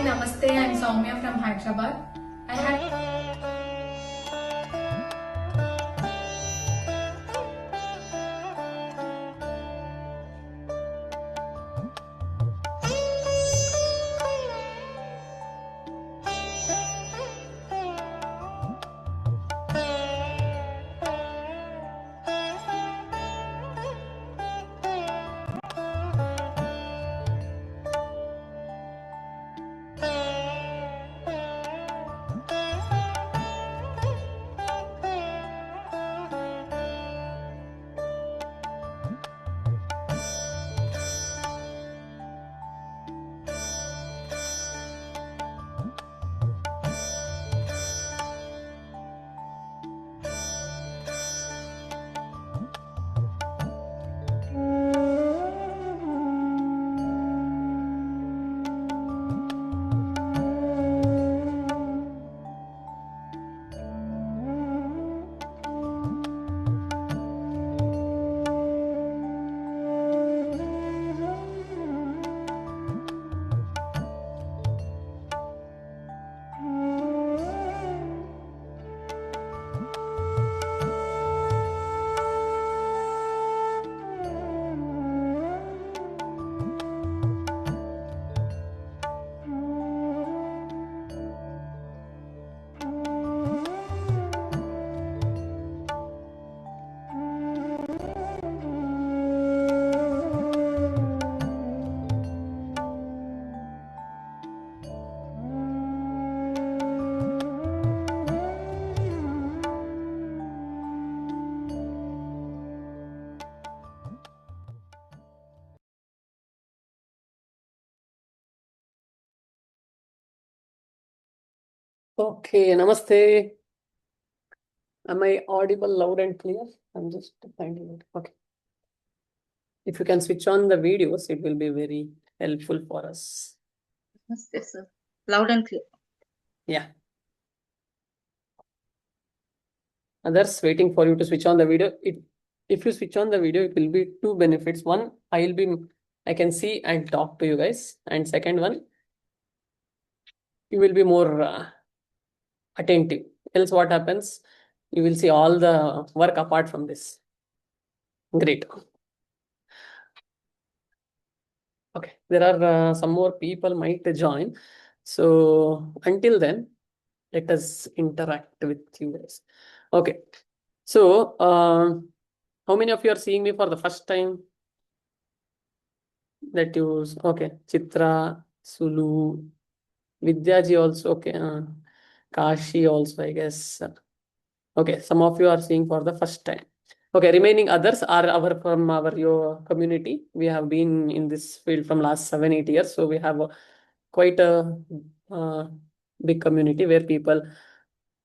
Namaste. I'm Soumya from Hyderabad. I had Okay, namaste. Am I audible loud and clear? I'm just finding it. Okay. If you can switch on the videos, it will be very helpful for us. Yes, sir. Loud and clear. Yeah. Others waiting for you to switch on the video. If you switch on the video, it will be two benefits. One, I can see and talk to you guys. And second one, you will be more attentive. Else what happens? You will see all the work apart from this. Great. Okay, there are some more people might join. So until then, let us interact with you guys. Okay, so how many of you are seeing me for the first time? Okay, Chitra, Sulu, Vidyaji also, okay, Kashi also, I guess. Okay, some of you are seeing for the first time. Okay, remaining others are from your community. We have been in this field from last 7-8 years, so we have quite a big community where people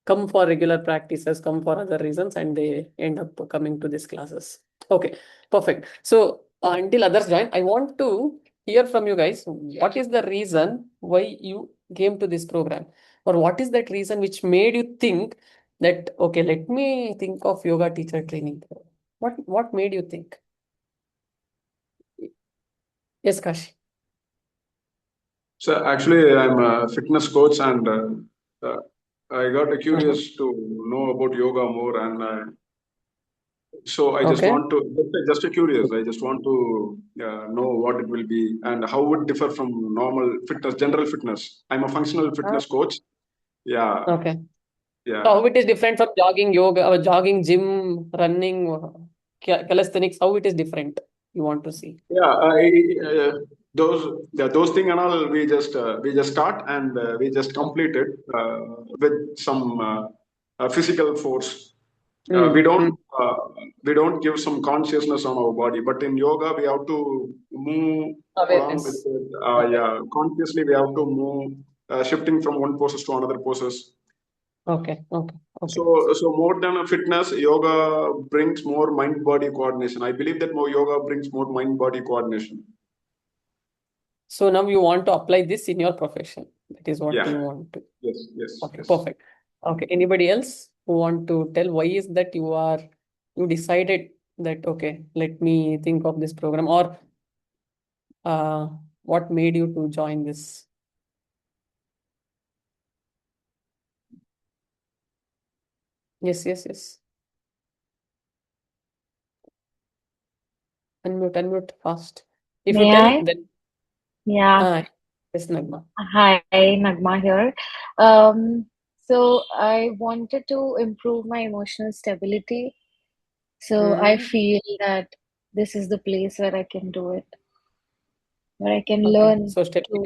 come for regular practices, come for other reasons, and they end up coming to these classes. Okay, perfect. So until others join, I want to hear from you guys. What is the reason why you came to this program, or what is that reason which made you think that okay, let me think of yoga teacher training? What made you think? Yes, Kashi. So actually, I'm a fitness coach, and I got curious to know about yoga more, and so I just Okay. want to just curious. I just want to know what it will be and how would differ from normal fitness, general fitness. I'm a functional fitness coach. Yeah, Okay. yeah. So how it is different from jogging, yoga, or jogging, gym, running, calisthenics? How it is different? You want to see? Yeah, those thing and all we just start and we just complete it with some physical force. Mm, We mm. don't give some consciousness on our body, but in yoga we have to move along with Awareness. it. Okay. Yeah, consciously we have to move, shifting from one poses to another poses. Okay. Okay. Okay. So more than a fitness, yoga brings more mind-body coordination. I believe that more yoga brings more mind-body coordination. So now you want to apply this in your profession. That is what Yeah. you want to. Yes. Yes. Okay. Yes. Perfect. Okay. Anybody else who want to tell why is that you decided that okay, let me think of this program, or what made you to join this? Yes, yes, yes. Unmute fast. If you May tell, I? then Yeah. yes, Nagma. Hi, Nagma here. Um, so I wanted to improve my emotional stability. So I Hmm. feel that this is the place where I can do it, where I can Okay. learn So step to,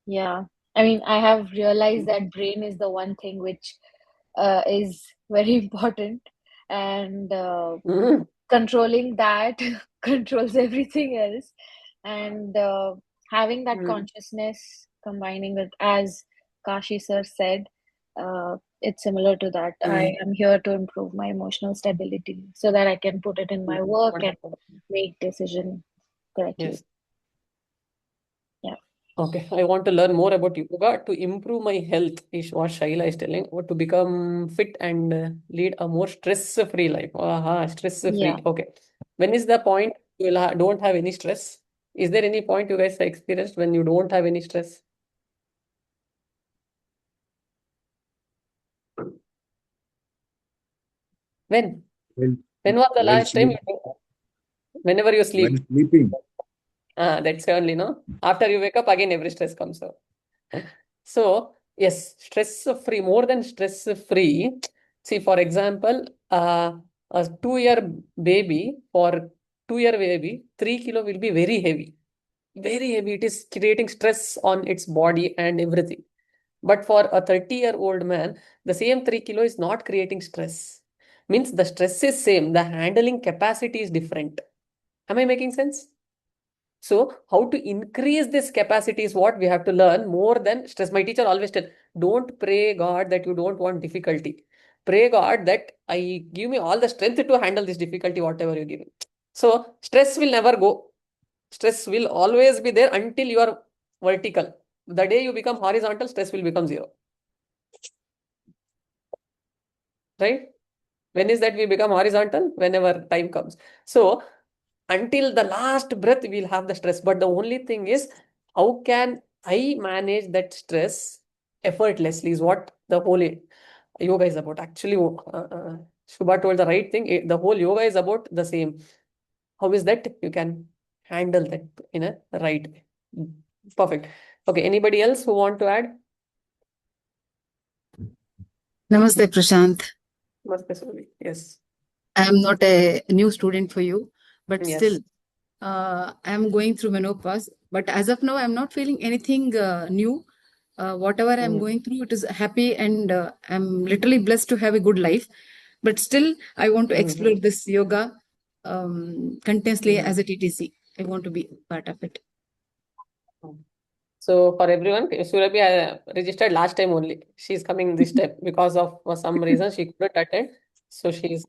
yeah. I mean, I have realized that brain is the one thing which is very important, and Mhm. controlling that controls everything else. And having that Mhm. consciousness, combining it, as Kashi sir said, it's similar to that. I am here to improve my emotional stability so that I can put it in my work and Wonderful. make decision correctly. Yes. Yeah. Okay. I want to learn more about yoga to improve my health, is what Shaila is telling, or to become fit and lead a more stress-free life. Aha, Yeah. stress-free. Okay. When is the point you will don't have any stress? Is there any point you guys have experienced when you don't have any stress? When? When When was the while last time sleep whenever you while sleep? sleeping. That's only, no? After you wake up, again every stress comes out. So, yes, stress-free, more than stress-free. See, for example, a 2 year baby, for 2 year baby, 3 kilo will be very heavy. Very heavy. It is creating stress on its body and everything. But for a 30-year-old man, the same 3 kilo is not creating stress. Means the stress is same, the handling capacity is different. Am I making sense? So, how to increase this capacity is what we have to learn more than stress. My teacher always tell, don't pray God that you don't want difficulty. Pray God that I give me all the strength to handle this difficulty, whatever you give me. So, stress will never go. Stress will always be there until you are vertical. The day you become horizontal, stress will become zero. Right? When is that we become horizontal? Whenever time comes. So, until the last breath, we'll have the stress. But the only thing is, how can I manage that stress effortlessly is what the whole yoga is about. Actually, Shubha told the right thing. The whole yoga is about the same. How is that you can handle that in a right way? Perfect. Okay. Anybody else who want to add? Namaste, Prashant. Namaste, Surabhi. Yes. I am not a new student for you, but still, Yes. I am going through menopause. But as of now, I'm not feeling anything new. Whatever I'm Mm. going through, it is happy, and I'm literally blessed to have a good life. But still, I want to explore Mhm. this yoga continuously Mhm. as a TTC. I want to be part of it. So for everyone, Surabhi registered last time only. She's coming this time because of for some reason she couldn't attend. So she's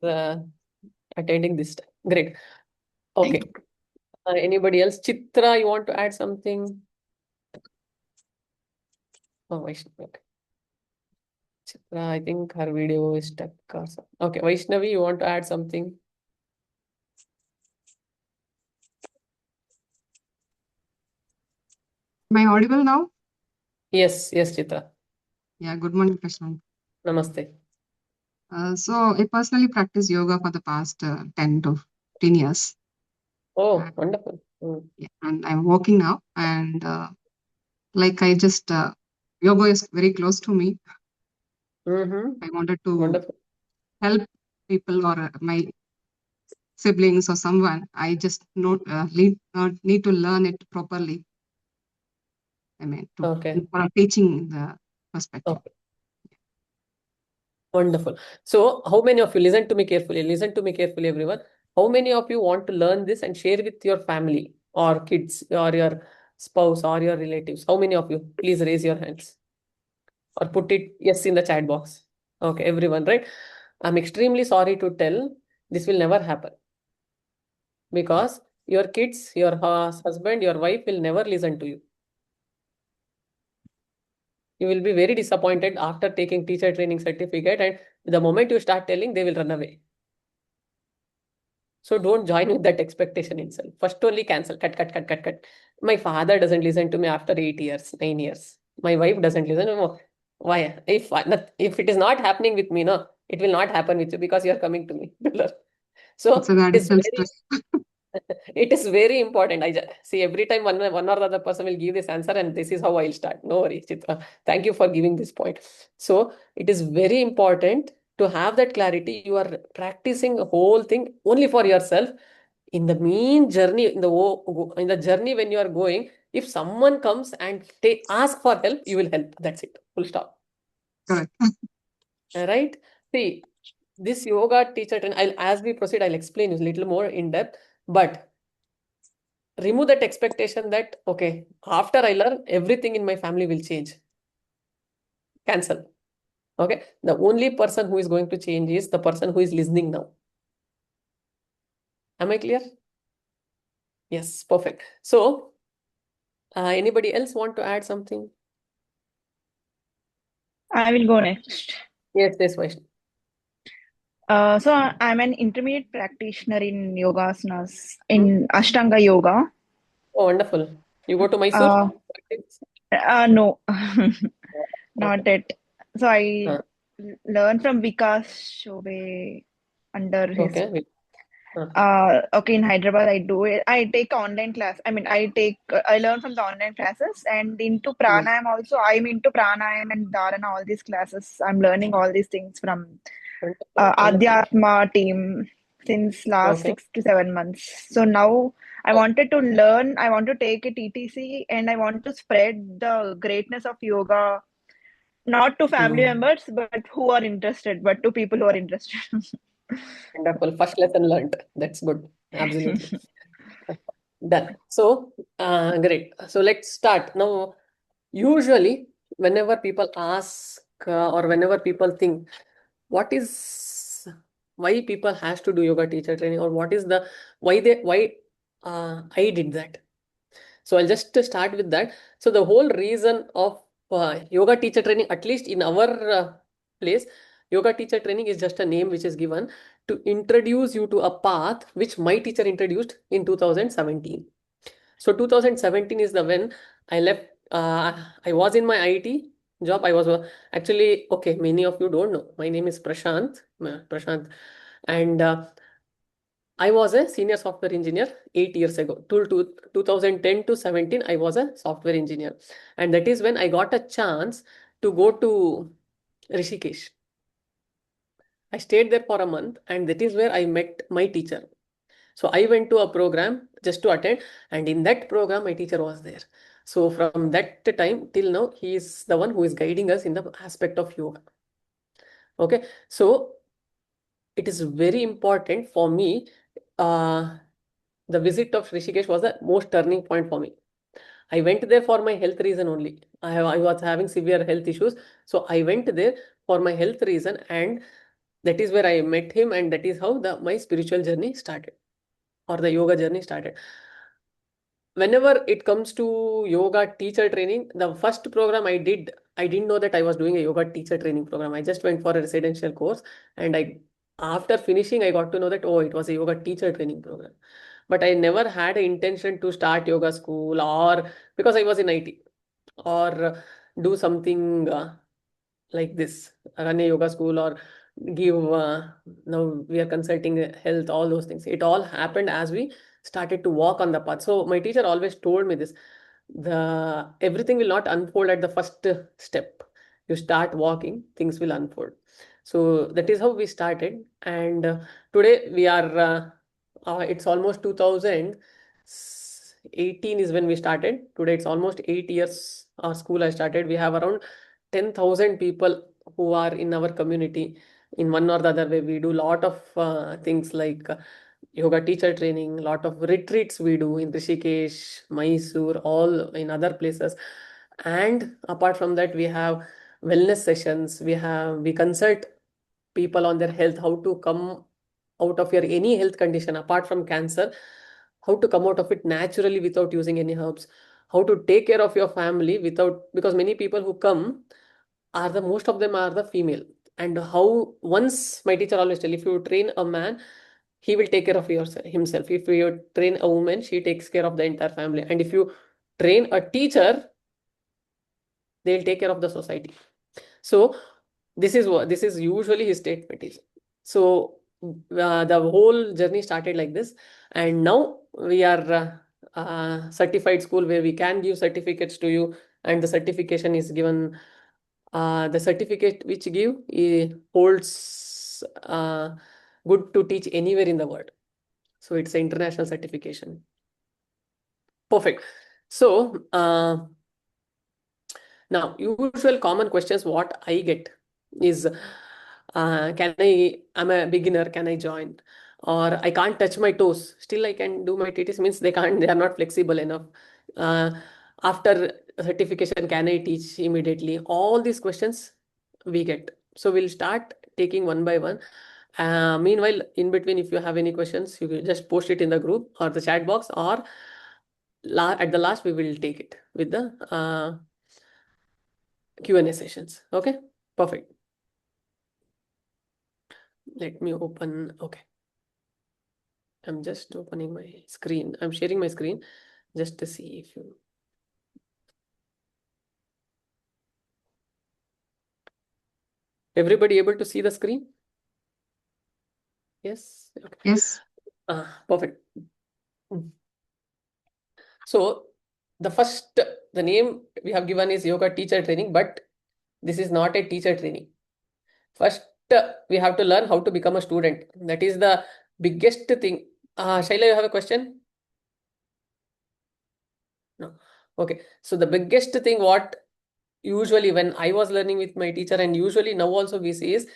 attending this time. Great. Thank Okay. Anybody else? Chitra, you want to add something? Oh, Vaishnavi. Okay. Chitra, I think her video is stuck or something. Okay, Vaishnavi, you want to add something? Am I audible now? Yes, yes, Chitra. Yeah, good morning, Prashant. Namaste. So I personally practice yoga for the past 10 to 15 years. Oh, wonderful. Yeah, and I'm working now. And like I just, yoga is very close to me. Mm-hmm. I wanted to Wonderful. help people or my siblings or someone. I just need to learn it properly. I mean, Okay. for teaching the perspective. Okay. Wonderful. So, how many of you, listen to me carefully, listen to me carefully, everyone. How many of you want to learn this and share with your family or kids or your spouse or your relatives? How many of you? Please raise your hands or put it yes in the chat box. Okay, everyone, right? I'm extremely sorry to tell this will never happen because your kids, your husband, your wife will never listen to you. You will be very disappointed after taking teacher training certificate, and the moment you start telling, they will run away. So don't join with that expectation itself. First only cancel. Cut, cut, cut, cut, cut. My father doesn't listen to me after 8 years, 9 years. My wife doesn't listen. No, Why? If it is not happening with me, no, it will not happen with you because you are coming to me to learn. So It's an it is additional very stress. it is very important. See every time one or the other person will give this answer, and this is how I'll start. No worries, Chitra. Thank you for giving this point. So it is very important to have that clarity. You are practicing the whole thing only for yourself. In the mean journey, in the journey when you are going, if someone comes and ask for help, you will help. That's it. Full stop. Correct. Right? See, this yoga teacher, and as we proceed, I'll explain you a little more in depth. But remove that expectation that, okay, after I learn, everything in my family will change. Cancel. Okay. The only person who is going to change is the person who is listening now. Am I clear? Yes, perfect. So, anybody else want to add something? I will go next. Yes, Vaishnavi. So I'm an intermediate practitioner in yogasanas, in Ashtanga yoga. Oh, wonderful. You go to Mysore? No, not yet. So I Uh, learned from Vikas Chobe under his. okay. Okay, in Hyderabad, I do it. I take online class. I mean, I learn from the online classes, and into pranayam also. I'm into pranayam and dharana, all these classes. I'm learning all these things from Wonderful. Adhyatma team since last Okay. 6 to 7 months. So now I wanted to learn, I want to take a TTC, and I want to spread the greatness of yoga, not to family members, but who are interested, but to people who are interested. Wonderful. First lesson learned. That's good. Absolutely. Done. So, great. So let's start. Now, usually, whenever people ask or whenever people think, what is why people has to do yoga teacher training, or what is the why I did that. So I'll just start with that. So the whole reason of yoga teacher training, at least in our place, yoga teacher training is just a name which is given to introduce you to a path which my teacher introduced in 2017. So 2017 is the when I left. I was in my IT job. I was actually, okay, many of you don't know. My name is Prashant, and I was a senior software engineer 8 years ago. Till 2010 to 17, I was a software engineer. And that is when I got a chance to go to Rishikesh. I stayed there for a month, and that is where I met my teacher. So I went to a program just to attend, and in that program, my teacher was there. So from that time till now, he is the one who is guiding us in the aspect of yoga. Okay, so it is very important for me. The visit of Rishikesh was the most turning point for me. I went there for my health reason only. I was having severe health issues, so I went there for my health reason, and that is where I met him, and that is how my spiritual journey started, or the yoga journey started. Whenever it comes to yoga teacher training, the first program I didn't know that I was doing a yoga teacher training program. I just went for a residential course, and after finishing, I got to know that, oh, it was a yoga teacher training program. But I never had an intention to start yoga school, or because I was in IT, or do something like this, run a yoga school, or give now we are consulting health, all those things. It all happened as we started to walk on the path. So my teacher always told me this: the everything will not unfold at the first step. You start walking, things will unfold. So that is how we started, and today we are it's almost 2018 is when we started. Today it's almost 8 years our school has started. We have around 10,000 people who are in our community in one or the other way. We do a lot of things like yoga teacher training, lot of retreats we do in Rishikesh, Mysore, all in other places. And apart from that, we have wellness sessions. We consult people on their health, how to come out of your any health condition apart from cancer, how to come out of it naturally without using any herbs, how to take care of your family without, because many people who come are the most of them are the female. And how, once my teacher always tell, if you train a man, he will take care of himself. If you train a woman, she takes care of the entire family. And if you train a teacher, they'll take care of the society. So this is usually his statement is. So the whole journey started like this, and now we are certified school where we can give certificates to you, and the certification is given. The certificate which give holds good to teach anywhere in the world. So it's an international certification. Perfect. So now usual common questions what I get is I'm a beginner, can I join? Or I can't touch my toes, still I can do my TTs, means they are not flexible enough. After certification, can I teach immediately? All these questions we get. So we'll start taking one by one. Meanwhile, in between, if you have any questions, you can just post it in the group or the chat box, or at the last, we will take it with the Q&A sessions. Okay, perfect. Let me open. Okay. I'm just opening my screen. I'm sharing my screen just to see if you. Everybody able to see the screen? Yes. Okay. Yes. Perfect. So the name we have given is yoga teacher training, but this is not a teacher training. First, we have to learn how to become a student. That is the biggest thing. Shaila, you have a question? No. Okay. So the biggest thing what usually when I was learning with my teacher, and usually now also we see is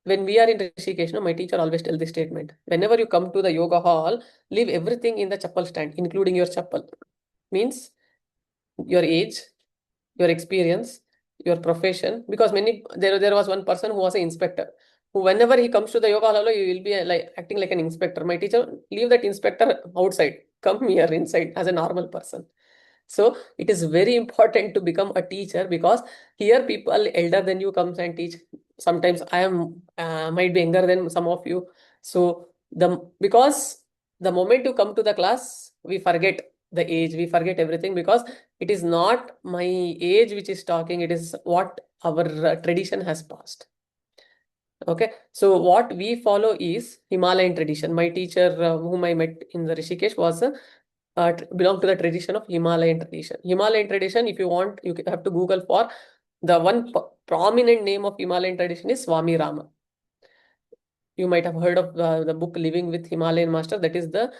when we are in Rishikesh, my teacher always tell this statement. Whenever you come to the yoga hall, leave everything in the chappal stand, including your chappal. Means your age, your experience, your profession. Because there was one person who was an inspector, who whenever he comes to the yoga hall, he will be like acting like an inspector. My teacher, leave that inspector outside, come here inside as a normal person. So it is very important to become a teacher, because here people elder than you comes and teach. Sometimes I am might be younger than some of you. So because the moment you come to the class, we forget the age, we forget everything, because it is not my age which is talking, it is what our tradition has passed. Okay, so what we follow is Himalayan tradition. My teacher, whom I met in the Rishikesh, was belong to the tradition of Himalayan tradition. Himalayan tradition, if you want, you have to Google for the one prominent name of Himalayan tradition is Swami Rama. You might have heard of the book Living with Himalayan Master. That is the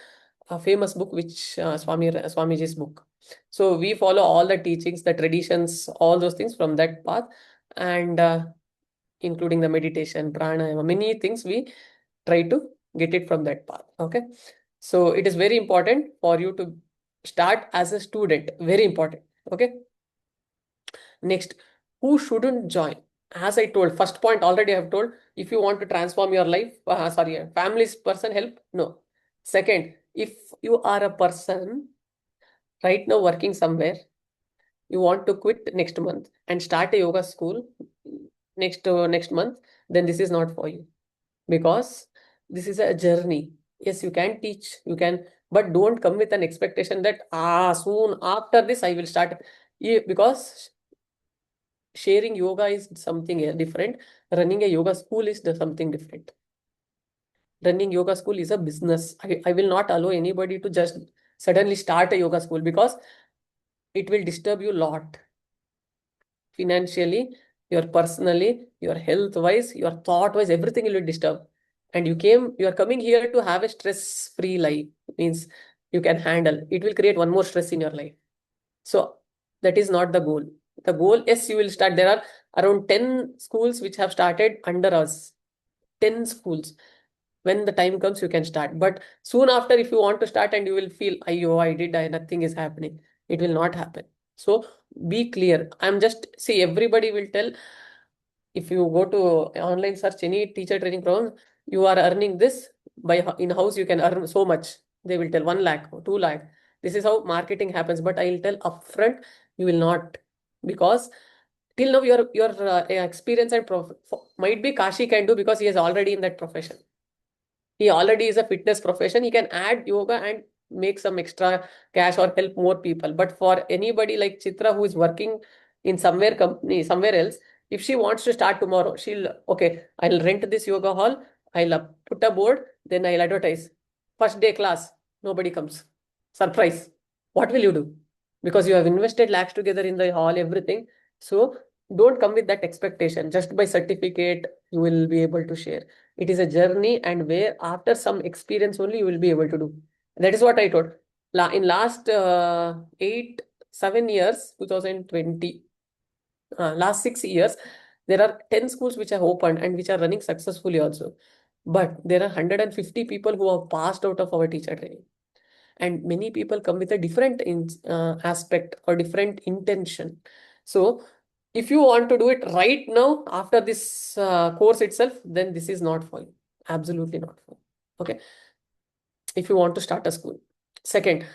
famous book, which Swamiji's book. So we follow all the teachings, the traditions, all those things from that path, and including the meditation, pranayama, many things we try to get it from that path. Okay, so it is very important for you to start as a student. Very important. Okay. Next, who shouldn't join? As I told, first point already I have told, if you want to transform your life, family's person help, no. Second, if you are a person right now working somewhere, you want to quit next month and start a yoga school next month, then this is not for you, because this is a journey. Yes, you can teach, you can, but don't come with an expectation that soon after this I will start. Because sharing yoga is something different. Running a yoga school is something different. Running yoga school is a business. I will not allow anybody to just suddenly start a yoga school, because it will disturb you a lot. Financially, your personally, your health wise, your thought wise, everything will be disturbed. And you are coming here to have a stress-free life. Means you can handle. It will create one more stress in your life. So that is not the goal. The goal, yes, you will start. There are around 10 schools which have started under us. 10 schools. When the time comes, you can start. But soon after, if you want to start and you will feel, nothing is happening. It will not happen. So be clear. Everybody will tell, if you go to online search any teacher training program, you are earning this, by in-house you can earn so much. They will tell 1 lakh or 2 lakh. This is how marketing happens. But I will tell upfront, you will not, because till now your experience and might be Kashi can do, because he is already in that profession. He already is a fitness profession. He can add yoga and make some extra cash or help more people. But for anybody like Chitra, who is working in somewhere else, If she wants to start tomorrow, okay, I'll rent this yoga hall, I'll put a board, then I'll advertise. First day class, nobody comes. Surprise. What will you do? Because you have invested lakhs together in the hall, everything. So don't come with that expectation. Just by certificate, you will be able to share. It is a journey, and where after some experience only you will be able to do. That is what I told. In last 7 years, 2020, last 6 years, there are 10 schools which have opened and which are running successfully also. But there are 150 people who have passed out of our teacher training. And many people come with a different aspect or different intention. So if you want to do it right now after this course itself, then this is not for you. Absolutely not for you. Okay. If you want to start a school. Second,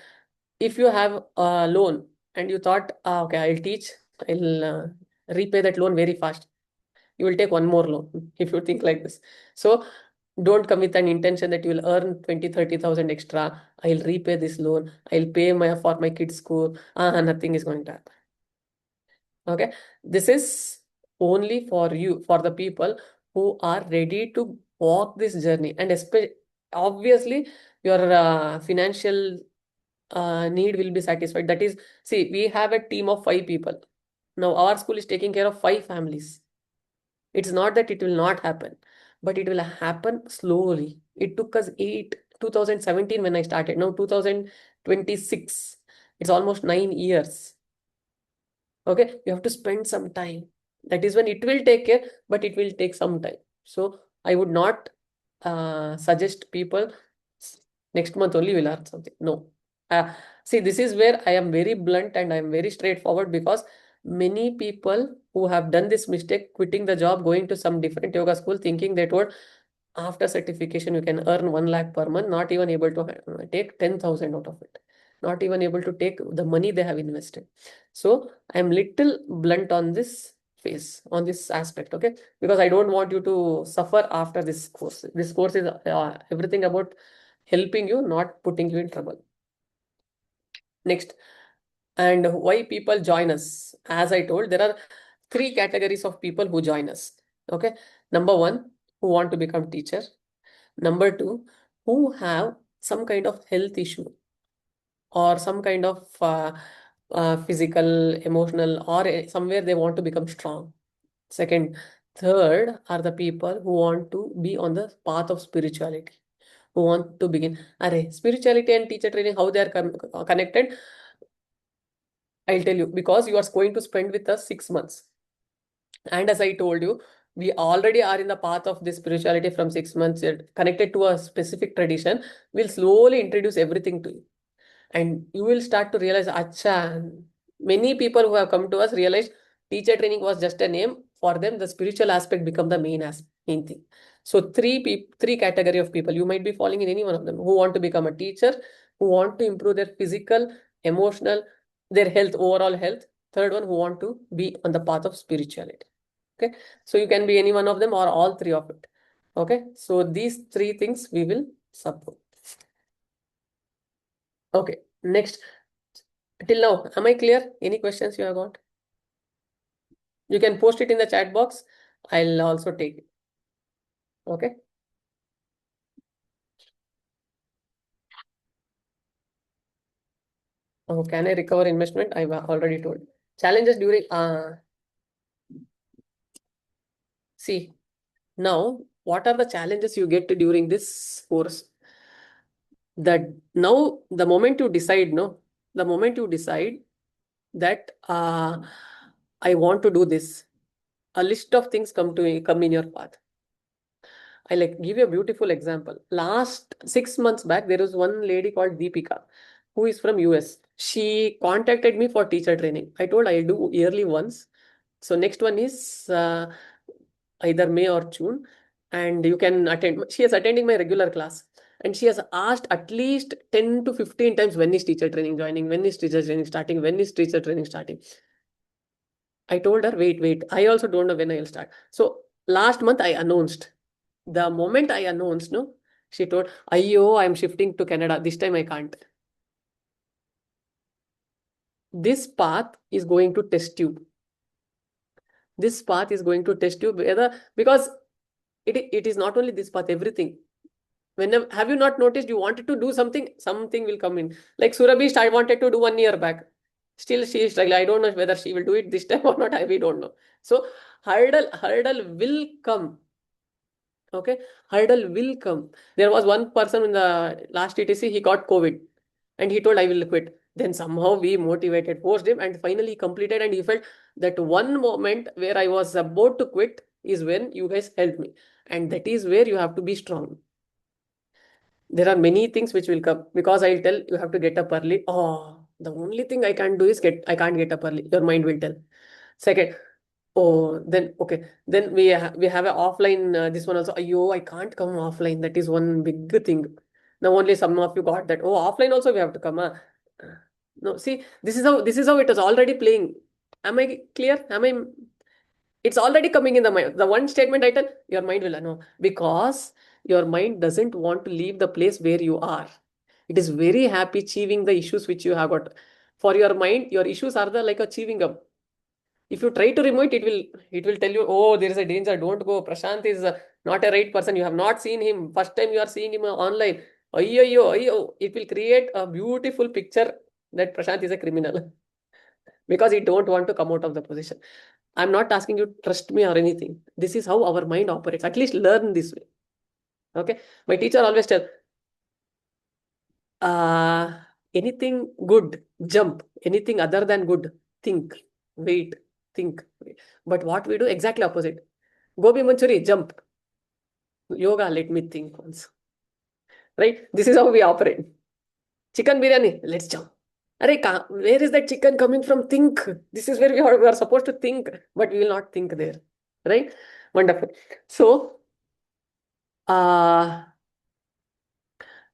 if you have a loan and you thought, okay, I'll teach, I'll repay that loan very fast. You will take one more loan if you think like this. So don't come with an intention that you will earn 20,000-30,000 extra. I'll repay this loan. I'll pay for my kids' school. Nothing is going to happen. Okay. This is only for you, for the people who are ready to walk this journey. And obviously, your financial need will be satisfied. That is, see, we have a team of 5 people. Now, our school is taking care of 5 families. It's not that it will not happen, but it will happen slowly. It took us 2017 when I started. Now 2026. It's almost 9 years. Okay, you have to spend some time. That is when it will take care, but it will take some time. So I would not suggest people next month only will learn something. No. See, this is where I am very blunt and I am very straightforward, because many people who have done this mistake, quitting the job, going to some different yoga school, thinking that what after certification you can earn 1 lakh per month, not even able to take 10,000 out of it, not even able to take the money they have invested. So I am little blunt on this phase, on this aspect, okay? Because I don't want you to suffer after this course. This course is everything about helping you, not putting you in trouble. Next, and why people join us. As I told, there are 3 categories of people who join us. Okay. Number 1, who want to become teacher. Number 2, who have some kind of health issue or some kind of physical, emotional, or somewhere they want to become strong. Second, third are the people who want to be on the path of spirituality, who want to begin. Spirituality and teacher training, how they are connected? I'll tell you, because you are going to spend with us 6 months. And as I told you, we already are in the path of this spirituality from 6 months, connected to a specific tradition. We'll slowly introduce everything to you. And you will start to realize, acha, many people who have come to us realize teacher training was just a name. For them, the spiritual aspect become the main thing. So three category of people, you might be falling in any one of them, who want to become a teacher, who want to improve their physical, emotional, their health, overall health. Third one, who want to be on the path of spirituality. Okay. So you can be any one of them or all 3 of it. Okay. So these 3 things we will support. Okay. Next. Till now, am I clear? Any questions you have got? You can post it in the chat box. I'll also take it. Okay. Oh, can I recover investment? I've already told. Challenges during see, now what are the challenges you get during this course? That now the moment you decide, that I want to do this, a list of things come in your path. I give you a beautiful example. Last 6 months back, there was one lady called Deepika, who is from US. She contacted me for teacher training. I told I'll do yearly once. So next one is either May or June, and you can attend. She is attending my regular class. And she has asked at least 10 to 15 times, when is teacher training joining? When is teacher training starting? When is teacher training starting? I told her, wait. I also don't know when I'll start. So last month I announced. The moment I announced, no, she told, Ayyo, I'm shifting to Canada. This time I can't. This path is going to test you. This path is going to test you whether, because it is not only this path, everything. Whenever, have you not noticed, you wanted to do something, something will come in. Like Surabhi, I wanted to do 1 year back. Still she is struggling. I don't know whether she will do it this time or not. We don't know. So hurdle will come. Okay, hurdle will come. There was one person in the last TTC, he got COVID and he told, I will quit. Then somehow we motivated, forced him, and finally he completed. And he felt that one moment where I was about to quit is when you guys helped me. And that is where you have to be strong. There are many things which will come, because I'll tell you have to get up early. Oh, the only thing I can't do is I can't get up early. Your mind will tell. Second, oh, then okay. Then we have an offline, this one also. Ayo, I can't come offline. That is one big thing. Now only some of you got that. Oh, offline also we have to come. Huh? No, see, this is how it is already playing. Am I clear? It's already coming in the mind. The one statement I tell, your mind will know, because your mind doesn't want to leave the place where you are. It is very happy achieving the issues which you have got. For your mind, your issues are the like a chewing gum. If you try to remove it, it will tell you, oh, there is a danger, don't go. Prashant is not a right person. You have not seen him. First time you are seeing him online. Ayyo. It will create a beautiful picture that Prashant is a criminal because he don't want to come out of the position. I'm not asking you to trust me or anything. This is how our mind operates. At least learn this way. Okay. My teacher always tell, anything good, jump. Anything other than good, think. Wait. Think. Wait. But what we do, exactly opposite. Gobi Manchuri, jump. Yoga, let me think once. Right? This is how we operate. Chicken biryani, let's jump. Where is that chicken coming from? Think. This is where we are supposed to think, but we will not think there. Right? Wonderful. So,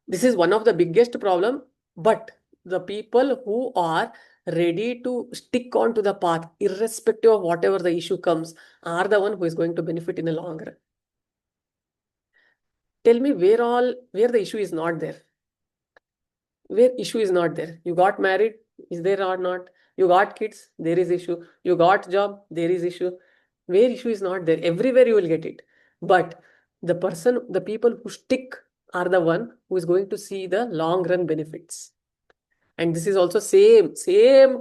this is one of the biggest problem, but the people who are ready to stick on to the path, irrespective of whatever the issue comes, are the one who is going to benefit in the long run. Tell me where the issue is not there. Where issue is not there. You got married, is there or not? You got kids, there is issue. You got job, there is issue. Where issue is not there, everywhere you will get it. But the people who stick are the one who is going to see the long run benefits. And this is also same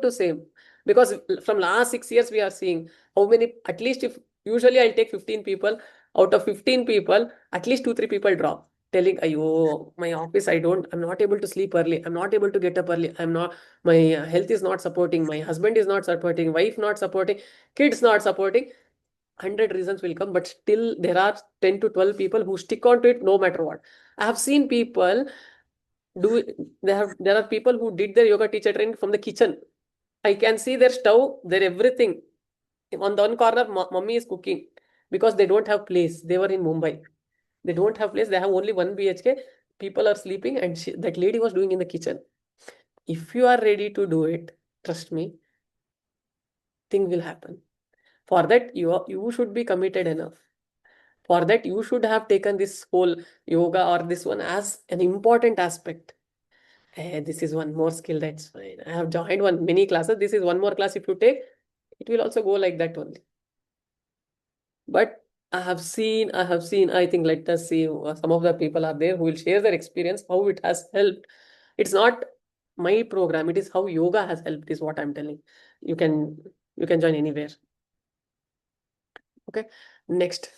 to same. Because from last 6 years, we are seeing how many, at least if usually I'll take 15 people, out of 15 people, at least 2-3 people drop. Telling, ayo, my office, I'm not able to sleep early. I'm not able to get up early. My health is not supporting. My husband is not supporting. Wife not supporting. Kids not supporting. 100 reasons will come, but still there are 10 to 12 people who stick on to it no matter what. I have seen people there are people who did their yoga teacher training from the kitchen. I can see their stove, their everything. On the one corner, mummy is cooking because they don't have place. They were in Mumbai. They don't have place. They have only 1 BHK. People are sleeping, and that lady was doing in the kitchen. If you are ready to do it, trust me, thing will happen. For that, you should be committed enough. For that, you should have taken this whole yoga or this one as an important aspect. This is one more skill, that's fine. I have joined many classes. This is one more class. If you take, it will also go like that only. But I have seen, I think, let us see, some of the people are there who will share their experience, how it has helped. It's not my program, it is how yoga has helped, is what I'm telling. You can join anywhere. Okay, next.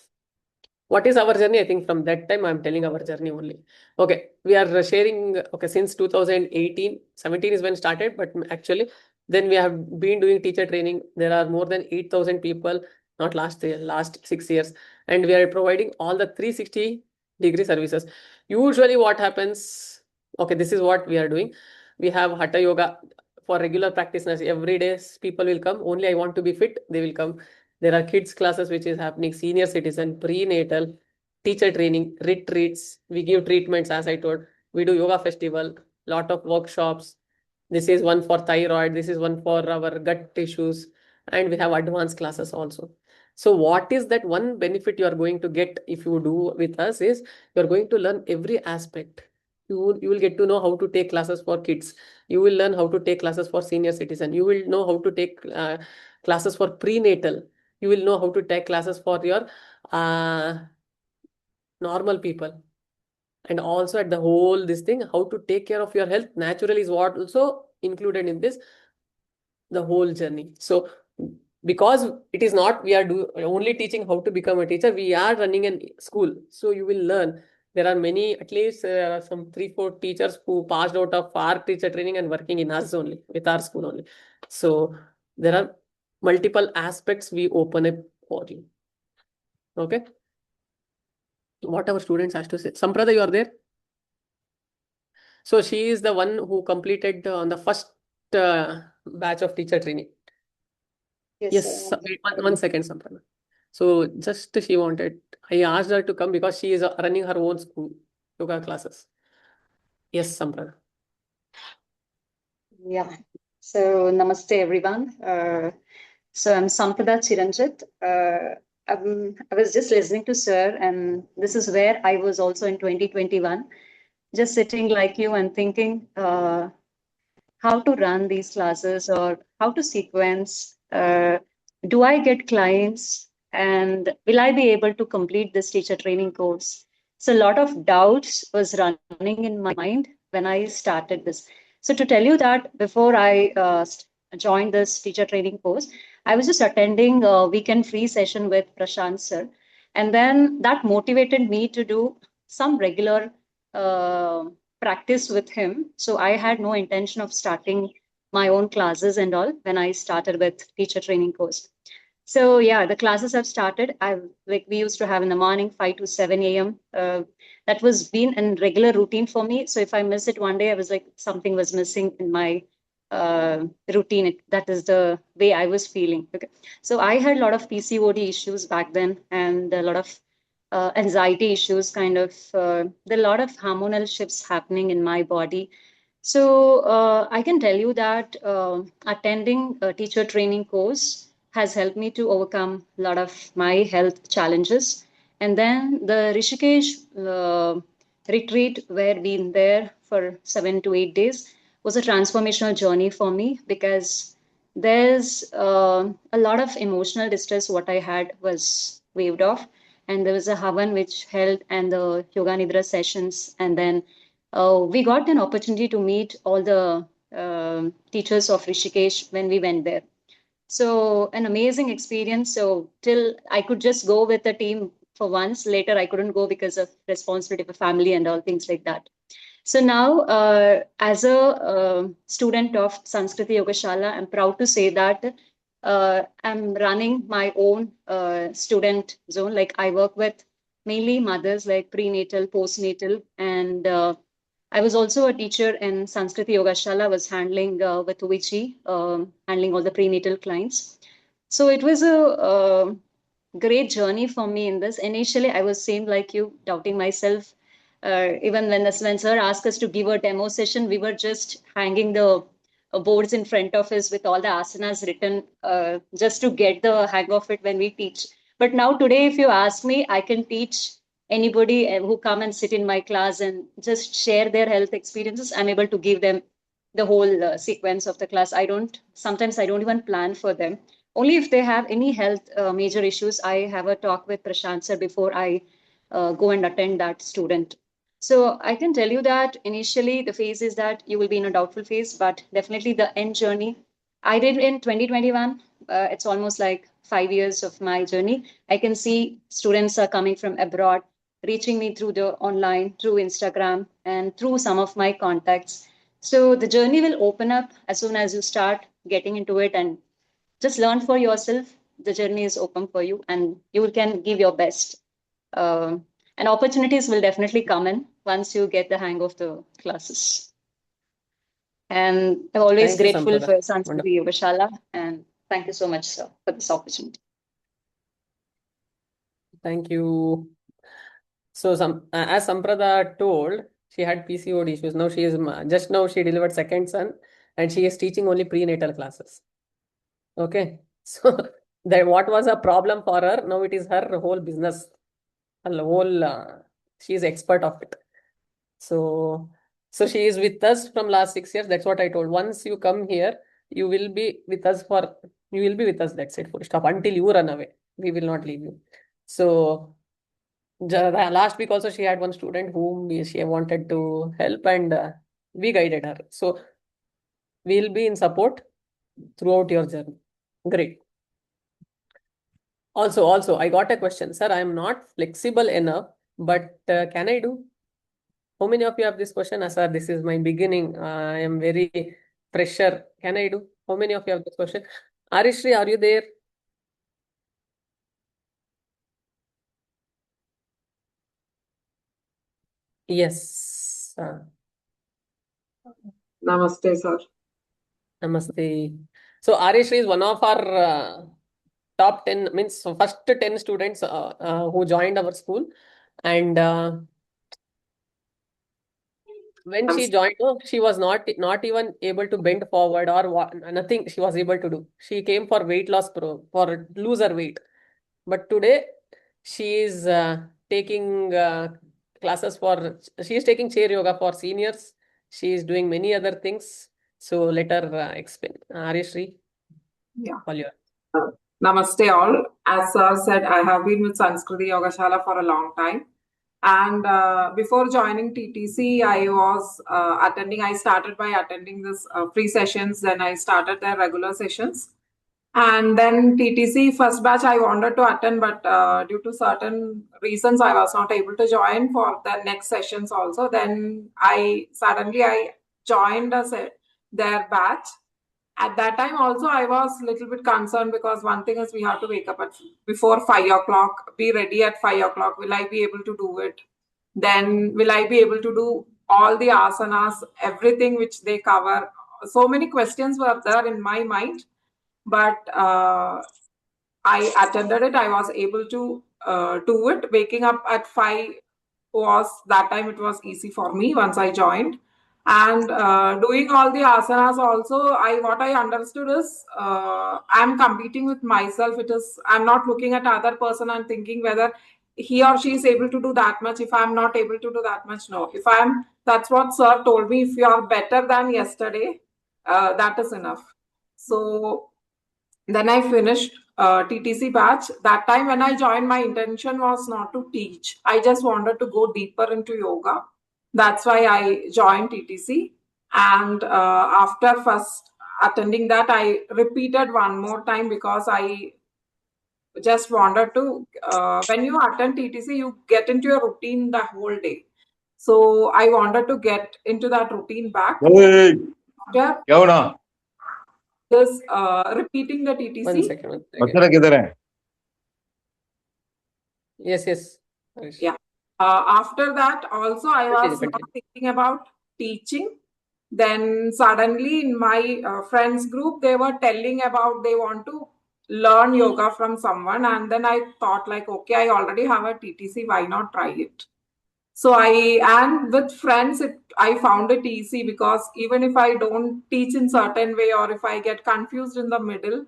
What is our journey? I think from that time I'm telling our journey only. Okay, we are sharing, okay, since 2018, 17 is when started, but actually then we have been doing teacher training. There are more than 8,000 people, not last year, last 6 years. And we are providing all the 360-degree services. Usually what happens, okay, this is what we are doing. We have Hatha Yoga for regular practitioners. Every day people will come. Only I want to be fit, they will come. There are kids classes which is happening, senior citizen, prenatal, teacher training, retreats. We give treatments, as I told. We do yoga festival, lot of workshops. This is one for thyroid. This is one for our gut issues. And we have advanced classes also. So what is that one benefit you are going to get if you do with us is you're going to learn every aspect. You will get to know how to take classes for kids. You will learn how to take classes for senior citizen. You will know how to take classes for prenatal. you will know how to take classes for your normal people. And also at the whole this thing, how to take care of your health naturally is what also included in this, the whole journey. So because it is not we are only teaching how to become a teacher, we are running a school. So you will learn. There are many, at least there are some 3-4 teachers who passed out of our teacher training and working in us only, with our school only. So there are multiple aspects we open up for you. Okay. What our students has to say. Samprada, you are there? So she is the one who completed on the first batch of teacher training. Yes, wait, one second, Samprana. So just she wanted, I asked her to come because she is running her own school, yoga classes. Yes, Samprana. Yeah. So namaste everyone. So I'm Sampada Chiranjit. I was just listening to Sir, and this is where I was also in 2021, just sitting like you and thinking how to run these classes or how to sequence. Do I get clients, and will I be able to complete this teacher training course? So a lot of doubts was running in my mind when I started this. So to tell you that before I joined this teacher training course, I was just attending a weekend free session with Prashant sir, and then that motivated me to do some regular uh, practice with him. So I had no intention of starting my own classes and all when I started with teacher training course. So yeah, the classes have started. I like we used to have in the morning 5 to 7 a.m. That was been a regular routine for me. So if I miss it one day, I was like something was missing in my routine. That is the way I was feeling. Okay, so I had a lot of PCOD issues back then, and a lot of anxiety issues. Kind of there are a lot of hormonal shifts happening in my body. So I can tell you that attending a teacher training course has helped me to overcome a lot of my health challenges. And then the Rishikesh retreat, where been there for 7 to 8 days, was a transformational journey for me because there's a lot of emotional distress. What I had was waved off, and there was a Havan which held and the Yoga Nidra sessions, and then we got an opportunity to meet all the teachers of Rishikesh when we went there. So an amazing experience. So till I could just go with the team for once. Later I couldn't go because of responsibility for family and all things like that. So now, as a student of Sanskriti Yogashala, I'm proud to say that I'm running my own student zone. Like I work with mainly mothers, like prenatal, postnatal, and I was also a teacher in Sanskriti Yogashala. Was handling with Uvichi, handling all the prenatal clients. So it was a great journey for me in this. Initially, I was same like you, doubting myself. Even when sir asked us to give a demo session, we were just hanging the boards in front of us with all the asanas written just to get the hang of it when we teach. But now today, if you ask me, I can teach anybody who come and sit in my class and just share their health experiences. I'm able to give them the whole sequence of the class. Sometimes I don't even plan for them. Only if they have any health major issues, I have a talk with Prashant sir before I go and attend that student. So I can tell you that initially the phase is that you will be in a doubtful phase, but definitely the end journey I did in 2021. It's almost like 5 years of my journey. I can see students are coming from abroad, reaching me through the online, through Instagram, and through some of my contacts. So the journey will open up as soon as you start getting into it and just learn for yourself. The journey is open for you, and you can give your best. And opportunities will definitely come in once you get the hang of the classes. And I'm always Thank you, grateful Samprada. for Sanskriti Yogashala, and thank you so much, sir, for this opportunity. Thank you. So as Samprada told, she had PCOD issues. Now she is just now she delivered second son, and she is teaching only prenatal classes. Okay, so that what was a problem for her, now it is her whole business, her whole. She is expert of it. So she is with us from last 6 years. That's what I told. Once you come here, You will be with us for, you will be with us, that's it, full stop. Until you run away, we will not leave you. So last week also she had one student whom she wanted to help, and we guided her. So we'll be in support throughout your journey. Great. Also, I got a question, sir. I am not flexible enough, but can I do? How many of you have this question? Sir, this is my beginning. I am very pressure. Can I do? How many of you have this question? Arishri, are you there? Yes. Namaste, sir. Namaste. So Arishri is one of our top 10, means first 10 students who joined our school. And when she joined, she was not even able to bend forward or nothing she was able to do. She came for weight loss for lose her weight. But today she is taking classes for, she is taking chair yoga for seniors. She is doing many other things. So let her explain. Arishri, Yeah. all yours. Namaste all. As sir said, I have been with Sanskriti Yogashala for a long time. And before joining TTC, I started by attending this free sessions. Then I started their regular sessions. And then TTC first batch I wanted to attend, but due to certain reasons, I was not able to join for the next sessions also. Then I joined their batch. At that time also, I was a little bit concerned because one thing is we have to wake up before 5 o'clock, be ready at 5 o'clock. Will I be able to do it? Then will I be able to do all the asanas, everything which they cover? So many questions were there in my mind, but I attended it. I was able to do it. Waking up at 5 that time it was easy for me once I joined. And doing all the asanas also, what I understood is I'm competing with myself. I'm not looking at other person and thinking whether he or she is able to do that much. If I'm not able to do that much, no. That's what sir told me. If you are better than yesterday, that is enough. So then I finished TTC batch. That time when I joined, my intention was not to teach. I just wanted to go deeper into yoga. That's why I joined TTC. And after first attending that, I repeated one more time because I just wanted to, when you attend TTC, you get into your routine the whole day. So I wanted to get into that routine back. After this repeating the TTC. One second. Yes. Yeah. After that, also I was not thinking about teaching. Then suddenly in my friends group, they were telling about they want to learn yoga from someone. And then I thought like, okay, I already have a TTC. Why not try it? So and with friends, I found it easy because even if I don't teach in certain way or if I get confused in the middle,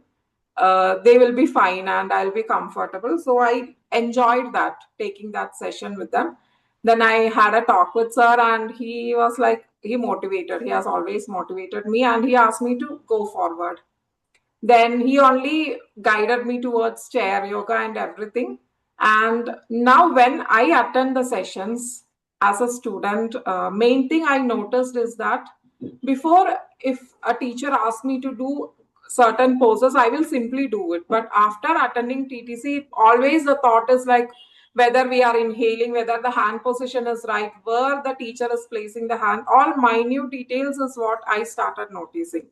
they will be fine and I'll be comfortable. So I enjoyed taking that session with them. Then I had a talk with sir and he was like, he has always motivated me and he asked me to go forward. Then he only guided me towards chair yoga and everything. And now when I attend the sessions as a student, main thing I noticed is that before, if a teacher asks me to do certain poses, I will simply do it. But after attending TTC, always the thought is like whether we are inhaling, whether the hand position is right, where the teacher is placing the hand, all minute details is what I started noticing.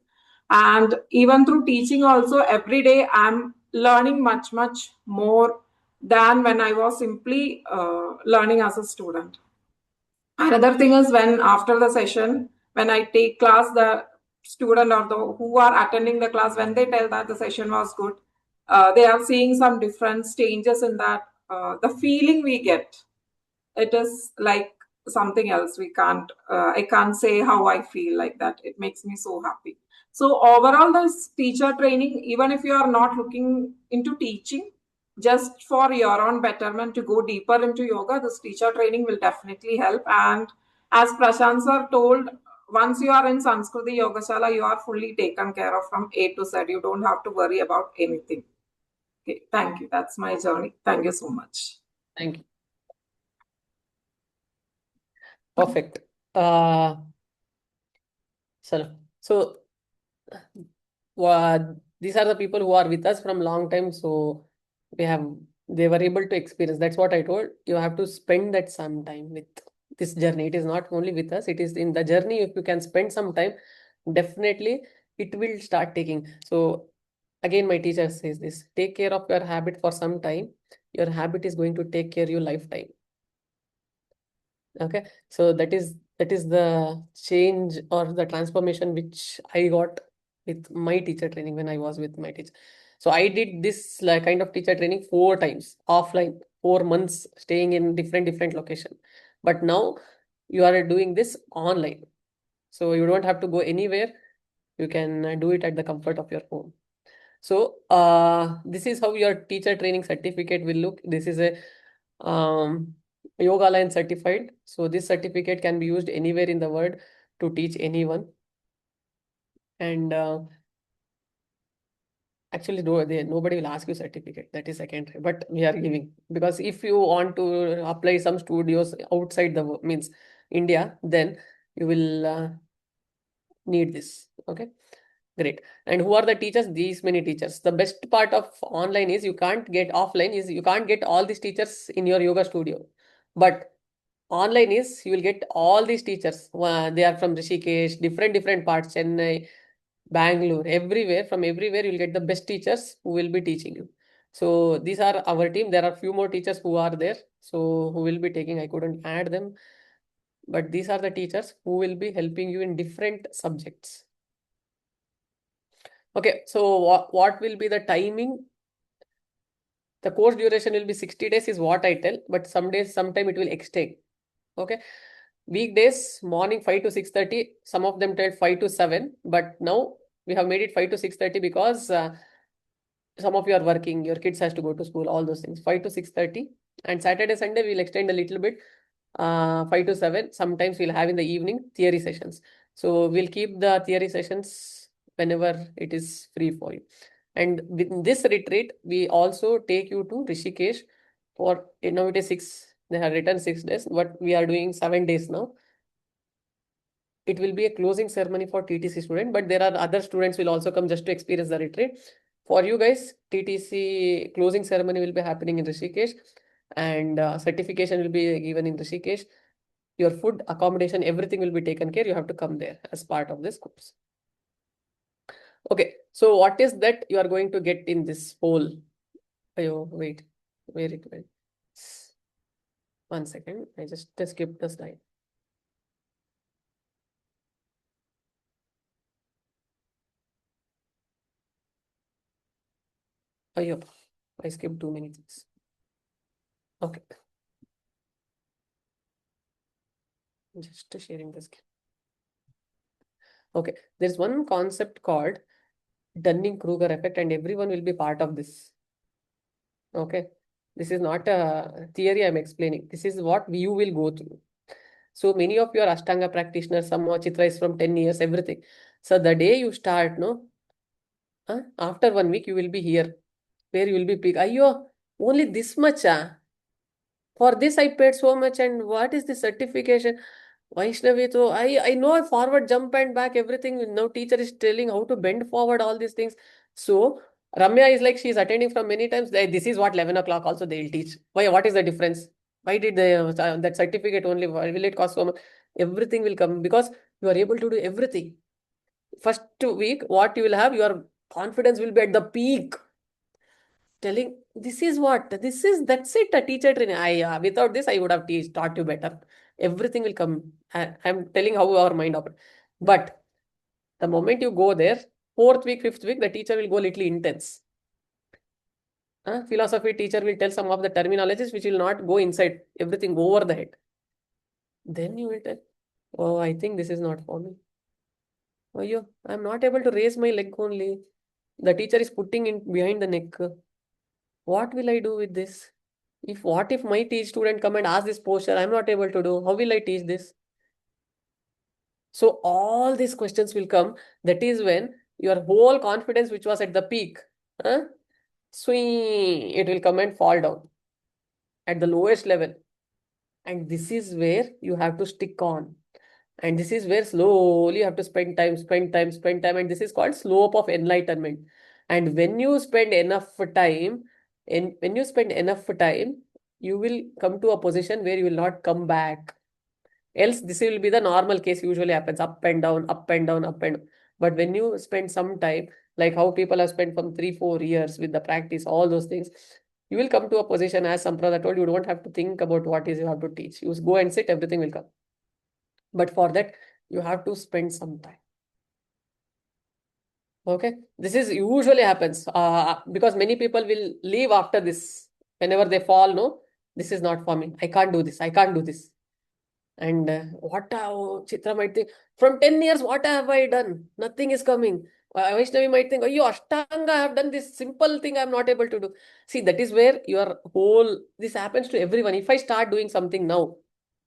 And even through teaching also, every day I'm learning much more than when I was simply learning as a student. Another thing is when after the session, when I take class, the student or who are attending the class, when they tell that the session was good, they are seeing some different changes in that. The feeling we get, it is like something else. I can't say how I feel like that. It makes me so happy. So overall, this teacher training, even if you are not looking into teaching, just for your own betterment to go deeper into yoga, this teacher training will definitely help. And as Prashant sir told, once you are in Sanskriti Yogashala, you are fully taken care of from A to Z. You don't have to worry about anything. Okay, thank you. That's my journey. Thank you so much. Thank you. Perfect. So these are the people who are with us from long time. So they were able to experience. That's what I told. You have to spend that some time with this journey. It is not only with us, it is in the journey. If you can spend some time, definitely it will start taking. So again, my teacher says this: take care of your habit for some time. Your habit is going to take care of your lifetime. Okay, so that is the change or the transformation which I got with my teacher training when I was with my teacher. So I did this kind of teacher training 4 times offline, 4 months staying in different location. But now you are doing this online, so you don't have to go anywhere. You can do it at the comfort of your home. So this is how your teacher training certificate will look. This is a Yoga Alliance certified. So this certificate can be used anywhere in the world to teach anyone. And actually, nobody will ask you certificate. That is secondary, but we are giving, because if you want to apply some studios outside the means India, then you will need this. Okay. Great. And who are the teachers? These many teachers. The best part of online is you can't get all these teachers in your yoga studio. But online is you will get all these teachers. They are from Rishikesh, different parts, Chennai, Bangalore, everywhere. From everywhere you'll get the best teachers who will be teaching you. So these are our team. There are few more teachers who are there. So who will be taking, I couldn't add them. But these are the teachers who will be helping you in different subjects. Okay, so what will be the timing? The course duration will be 60 days is what I tell, but sometime it will extend. Okay, weekdays morning 5 to 6:30. Some of them tell 5 to 7, but now we have made it 5 to 6:30 because some of you are working, your kids has to go to school, all those things. 5 to 6:30, and Saturday, Sunday we'll extend a little bit, 5 to 7. Sometimes we'll have in the evening theory sessions. So we'll keep the theory sessions whenever it is free for you. And with this retreat, we also take you to Rishikesh for, now it is 6, they have written 6 days, but we are doing 7 days now. It will be a closing ceremony for TTC student, but there are other students will also come just to experience the retreat. For you guys, TTC closing ceremony will be happening in Rishikesh, and certification will be given in Rishikesh. Your food, accommodation, everything will be taken care. You have to come there as part of this course. Okay, so what is that you are going to get in this whole? Oh, wait, where it went? 1 second, I just skipped the slide. Oh, yeah, I skipped too many things. Okay. Just sharing this. Okay, there's one concept called Dunning-Kruger effect, and everyone will be part of this. Okay, this is not a theory I'm explaining. This is what you will go through. So many of your Ashtanga practitioners, some Chitra is from 10 years, everything. So the day you start, after 1 week, you will be here, where you will be big. Ayyo, only this much. For this, I paid so much. And what is the certification? Vaishnavi, so I know forward, jump and back, everything. Now teacher is telling how to bend forward, all these things. So Ramya is like, she's attending from many times. This is what 11 o'clock also they'll teach. Why? What is the difference? Why did that certificate only? Why will it cost so much? Everything will come because you are able to do everything. First week, what you will have, your confidence will be at the peak. Telling that's it, a teacher training. Without this, I would have taught you better. Everything will come. I'm telling how our mind operates. But the moment you go there, 4th week, 5th week, the teacher will go little intense. Philosophy teacher will tell some of the terminologies which will not go inside, everything over the head. Then you will tell, oh, I think this is not for me. Oh, I'm not able to raise my leg only. The teacher is putting in behind the neck. What will I do with this? What if my student come and ask this posture, I'm not able to do, how will I teach this? So all these questions will come. That is when your whole confidence, which was at the peak, swing, it will come and fall down at the lowest level. And this is where you have to stick on. And this is where slowly you have to spend time. And this is called slope of enlightenment. And when you spend enough time, you will come to a position where you will not come back. Else, this will be the normal case, usually happens up and down, up and down, up and down. But when you spend some time, like how people have spent from 3-4 years with the practice, all those things, you will come to a position, as Samprada told, you don't have to think about what is you have to teach. You go and sit, everything will come. But for that, you have to spend some time. Okay, this is usually happens because many people will leave after this. Whenever they fall, no, this is not for me. I can't do this. I can't do this. And Chitra might think, from 10 years, what have I done? Nothing is coming. Vaishnavi might think, oh, you Ashtanga, I have done this simple thing I am not able to do. See, that is where your whole, this happens to everyone. If I start doing something now,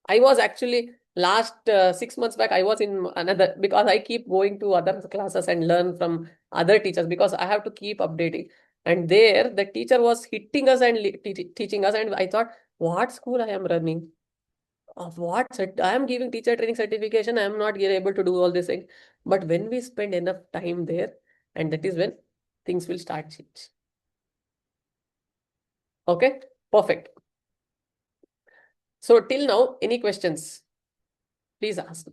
I was actually last 6 months back, I was in another, because I keep going to other classes and learn from other teachers because I have to keep updating. And there, the teacher was hitting us and teaching us. And I thought, what school I am running? Of what I am giving teacher training certification, I am not able to do all this thing. But when we spend enough time there, and that is when things will start change. Okay, perfect. So till now, any questions? Please ask.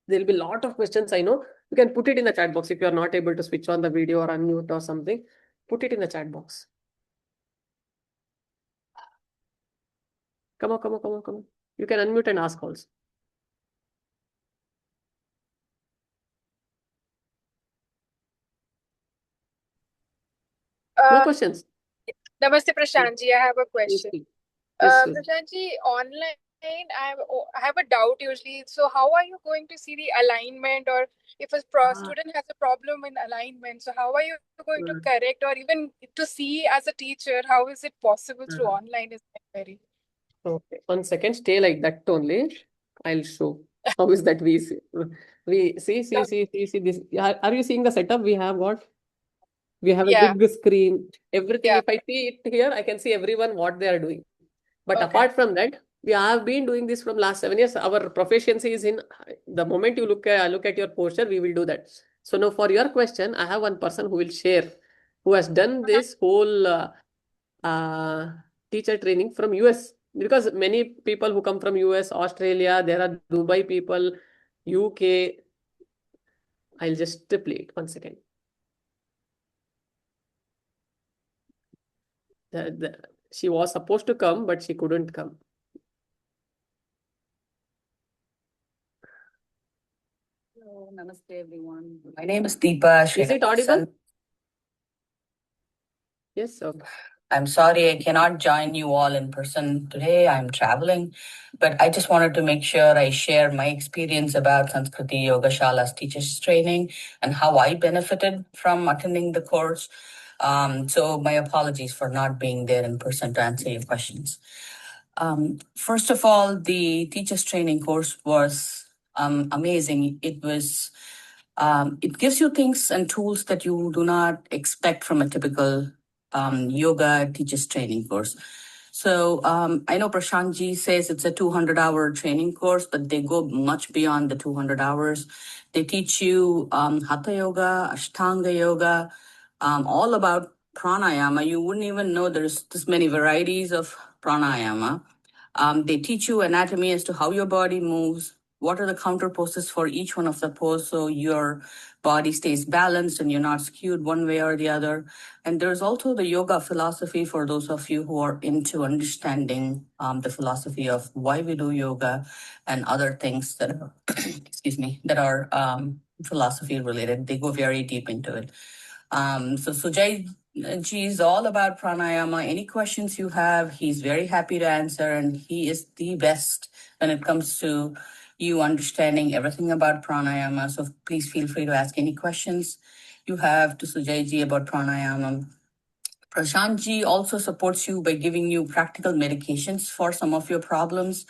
There will be a lot of questions, I know. You can put it in the chat box if you are not able to switch on the video or unmute or something. Put it in the chat box. Come on. You can unmute and ask also. No questions? Namaste, Prashantji. I have a question. Yes, Prashantji, online, I have a doubt usually. So how are you going to see the alignment, or if a student has a problem in alignment, so how are you going to correct, or even to see as a teacher, how is it possible through online is my query. Okay, 1 second, stay like that only. I'll show. How is that we see? We see this. Are you seeing the setup we have got? We have a big screen. Everything. If I see it here, I can see everyone what they are doing. But apart from that, we have been doing this from last 7 years. Our proficiency is in the moment you look at your posture, we will do that. So now for your question, I have one person who will share, who has done this whole teacher training from US. Because many people who come from US, Australia, there are Dubai people, UK. I'll just play it 1 second. She was supposed to come, but she couldn't come. Hello, namaste everyone. My name is Deepa. Is it audible? Yes, okay. I'm sorry I cannot join you all in person today. I'm traveling, but I just wanted to make sure I share my experience about Sanskriti Yogashala's teachers training and how I benefited from attending the course. So my apologies for not being there in person to answer your questions. First of all, the teachers training course was amazing. It gives you things and tools that you do not expect from a typical yoga teachers training course. So I know Prashantji says it's a 200-hour training course, but they go much beyond the 200 hours. They teach you Hatha Yoga, Ashtanga Yoga, all about pranayama. You wouldn't even know there's this many varieties of pranayama. They teach you anatomy as to how your body moves, what are the counter poses for each one of the poses so your body stays balanced and you're not skewed one way or the other. And there's also the yoga philosophy for those of you who are into understanding the philosophy of why we do yoga and other things that are, that are philosophy related. They go very deep into it. So Sujay Ji is all about pranayama. Any questions you have, he's very happy to answer, and he is the best when it comes to you understanding everything about pranayama. So please feel free to ask any questions you have to Sujay Ji about pranayama. Prashant Ji also supports you by giving you practical medications for some of your problems.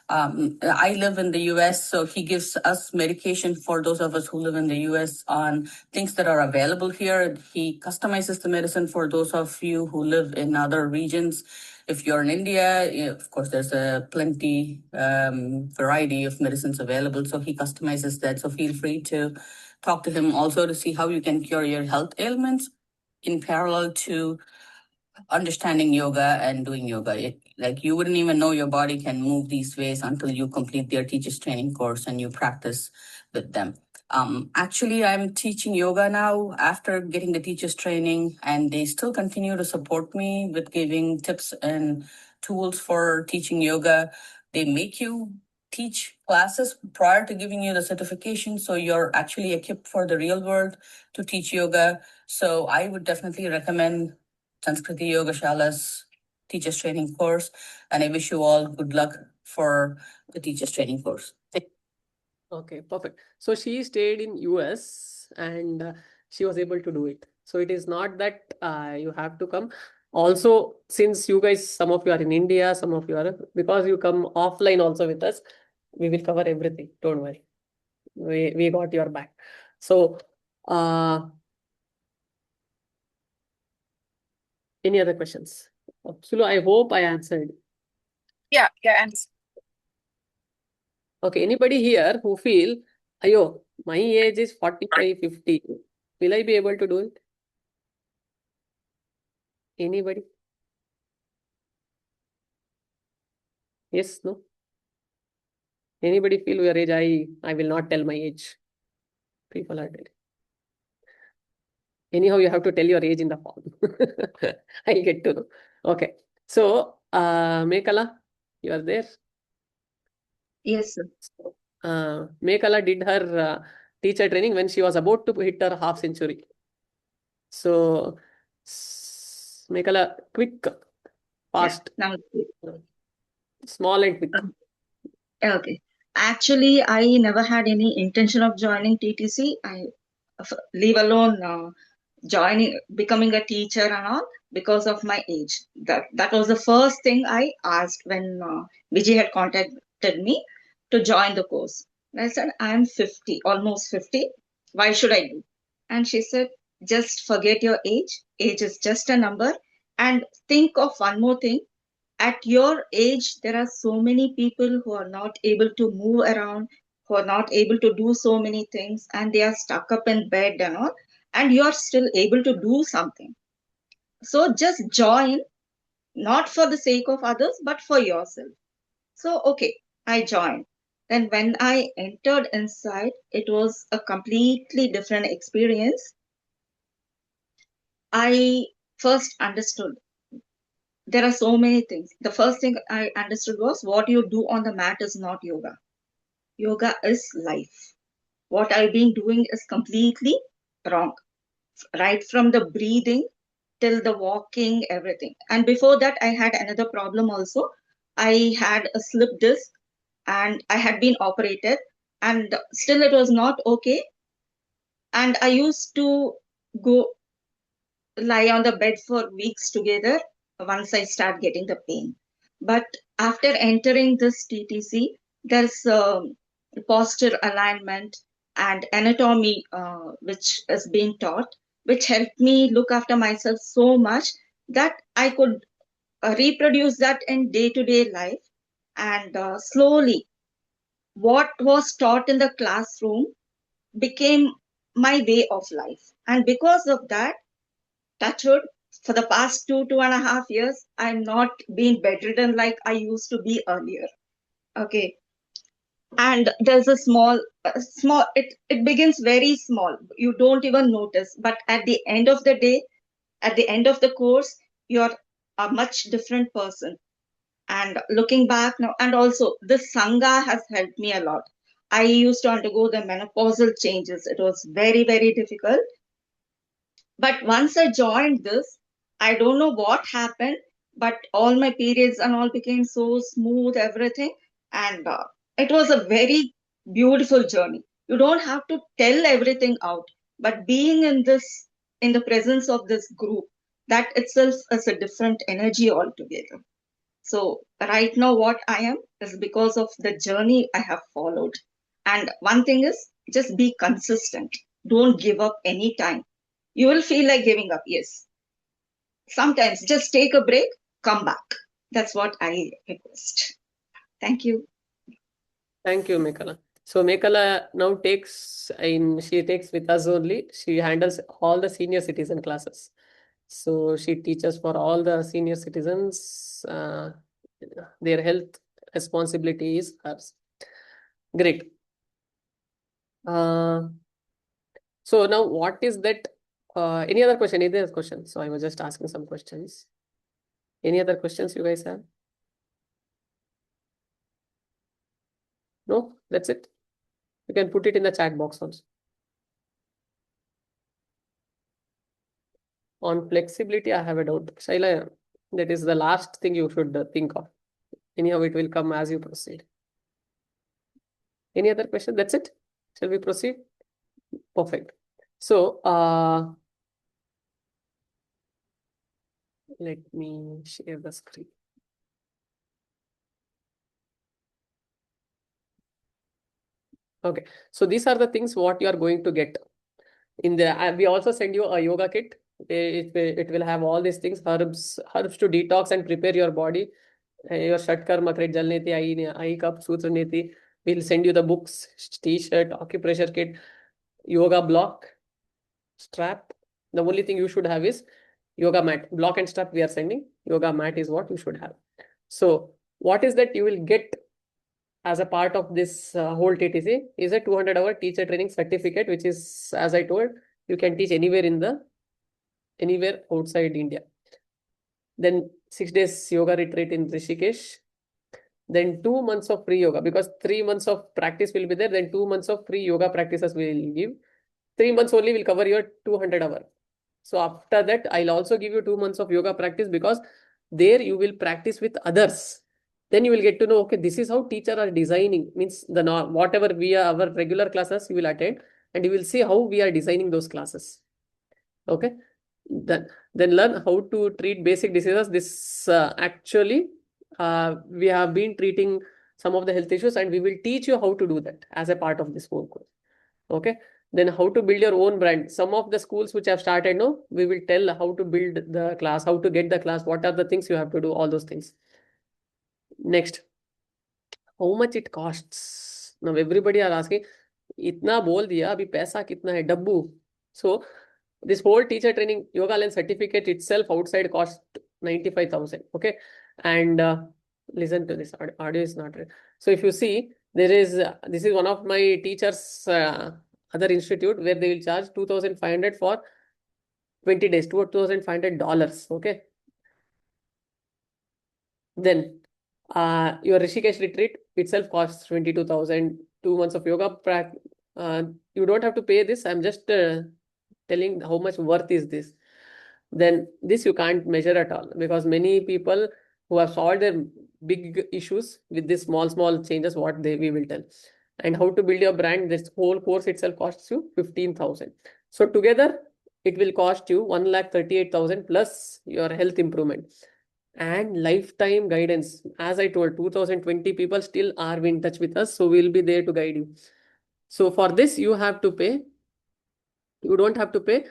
I live in the US, so he gives us medication for those of us who live in the US on things that are available here. He customizes the medicine for those of you who live in other regions. If you're in India, of course, there's a plenty variety of medicines available, so he customizes that. So feel free to talk to him also to see how you can cure your health ailments in parallel to understanding yoga and doing yoga. Like you wouldn't even know your body can move these ways until you complete their teacher's training course and you practice with them. Actually, I'm teaching yoga now after getting the teacher's training, and they still continue to support me with giving tips and tools for teaching yoga. They make you teach classes prior to giving you the certification, so you're actually equipped for the real world to teach yoga. So I would definitely recommend Sanskriti Yogashala's teacher's training course, and I wish you all good luck for the teacher's training course. Okay, perfect. So she stayed in US and she was able to do it. So it is not that you have to come. Also, since you guys, some of you are in India, some of you are, because you come offline also with us, we will cover everything. Don't worry. We got your back. So, any other questions? Sulu, I hope I answered. Yeah, and Okay, anybody here who feel, ayo, my age is 45, 50. Will I be able to do it? Anybody? Yes, no? Anybody feel your age? I will not tell my age. People are telling. Anyhow, you have to tell your age in the form. I'll get to know. Okay. So, Mekala, you are there? Yes, sir. Mekala did her teacher training when she was about to hit her half century. So, Mekala, quick, fast, Now, small and quick. okay. Actually, I never had any intention of joining TTC. Leave alone becoming a teacher and all, because of my age. That was the first thing I asked when Vijay had contacted me to join the course. And I said, I'm 50, almost 50. Why should I do? And she said, just forget your age. Age is just a number. And think of one more thing. At your age, there are so many people who are not able to move around, who are not able to do so many things, and they are stuck up in bed and all, and you are still able to do something. So just join, not for the sake of others, but for yourself. So, okay, I joined. Then when I entered inside, it was a completely different experience. I first understood there are so many things. The first thing I understood was what you do on the mat is not yoga. Yoga is life. What I've been doing is completely wrong. Right from the breathing till the walking, everything. And before that, I had another problem also. I had a slip disc and I had been operated, and still it was not okay. And I used to go lie on the bed for weeks together once I start getting the pain. But after entering this TTC, there's posture alignment and anatomy which is being taught, which helped me look after myself so much that I could reproduce that in day-to-day life. And slowly, what was taught in the classroom became my way of life. And because of that, touchwood, for the past 2.5 years, I'm not being bedridden like I used to be earlier. Okay. And there's a small, it begins very small. You don't even notice. But at the end of the day, at the end of the course, you're a much different person. And looking back now, and also this Sangha has helped me a lot. I used to undergo the menopausal changes. It was very, very difficult. But once I joined this, I don't know what happened, but all my periods and all became so smooth, everything. And it was a very beautiful journey. You don't have to tell everything out, but being in the presence of this group, that itself is a different energy altogether. So right now what I am is because of the journey I have followed. And one thing is just be consistent. Don't give up any time. You will feel like giving up, yes. Sometimes just take a break, come back. That's what I request. Thank you. Thank you, Mekala. So Mekala now she takes with us only. She handles all the senior citizen classes. So she teaches for all the senior citizens. Their health responsibility is hers. Great. So now what is that? Any other question? Any other question? So I was just asking some questions. Any other questions you guys have? No, that's it. You can put it in the chat box also. On flexibility, I have a doubt. Shaila, that is the last thing you should think of. Anyhow, it will come as you proceed. Any other question? That's it. Shall we proceed? Perfect. So, let me share the screen. Okay. So these are the things what you are going to get. In the we also send you a yoga kit. It will have all these things, herbs to detox and prepare your body. Your Shatkar, Makret, Jalneti, Ai Cup, Sutra Neti. We'll send you the books, t-shirt, acupressure kit, yoga block, strap. The only thing you should have is yoga mat. Block and strap we are sending. Yoga mat is what you should have. So what is that you will get as a part of this whole TTC is a 200-hour teacher training certificate, which is, as I told, you can teach anywhere outside India. Then 6 days yoga retreat in Rishikesh. Then 2 months of free yoga, because 3 months of practice will be there. Then 2 months of free yoga practices we will give. 3 months only will cover your 200 hour. So after that, I'll also give you 2 months of yoga practice, because there you will practice with others. Then you will get to know, okay, this is how teachers are designing. Means whatever our regular classes you will attend, and you will see how we are designing those classes. Okay. Then learn how to treat basic diseases. This actually we have been treating some of the health issues, and we will teach you how to do that as a part of this whole course. Okay. Then how to build your own brand. Some of the schools which have started now, we will tell how to build the class, how to get the class, what are the things you have to do, all those things. Next, how much it costs. Now everybody are asking, itna bol diya, abhi paisa kitna hai, dabbu. So this whole teacher training yoga lens certificate itself outside cost 95,000. Okay. And listen to this, audio is not real. So if you see, this is one of my teachers other institute where they will charge 2,500 for 20 days, $2,500. Okay. Then your Rishikesh retreat itself costs 22,000. 2 months of yoga you don't have to pay this. I'm just telling how much worth is this. Then this you can't measure at all, because many people who have solved their big issues with this small changes, what we will tell. And how to build your brand, this whole course itself costs you 15,000. So together it will cost you 1,38,000 plus your health improvement and lifetime guidance. As I told, 2020 people still are in touch with us, so we'll be there to guide you. So for this you have to pay. You don't have to pay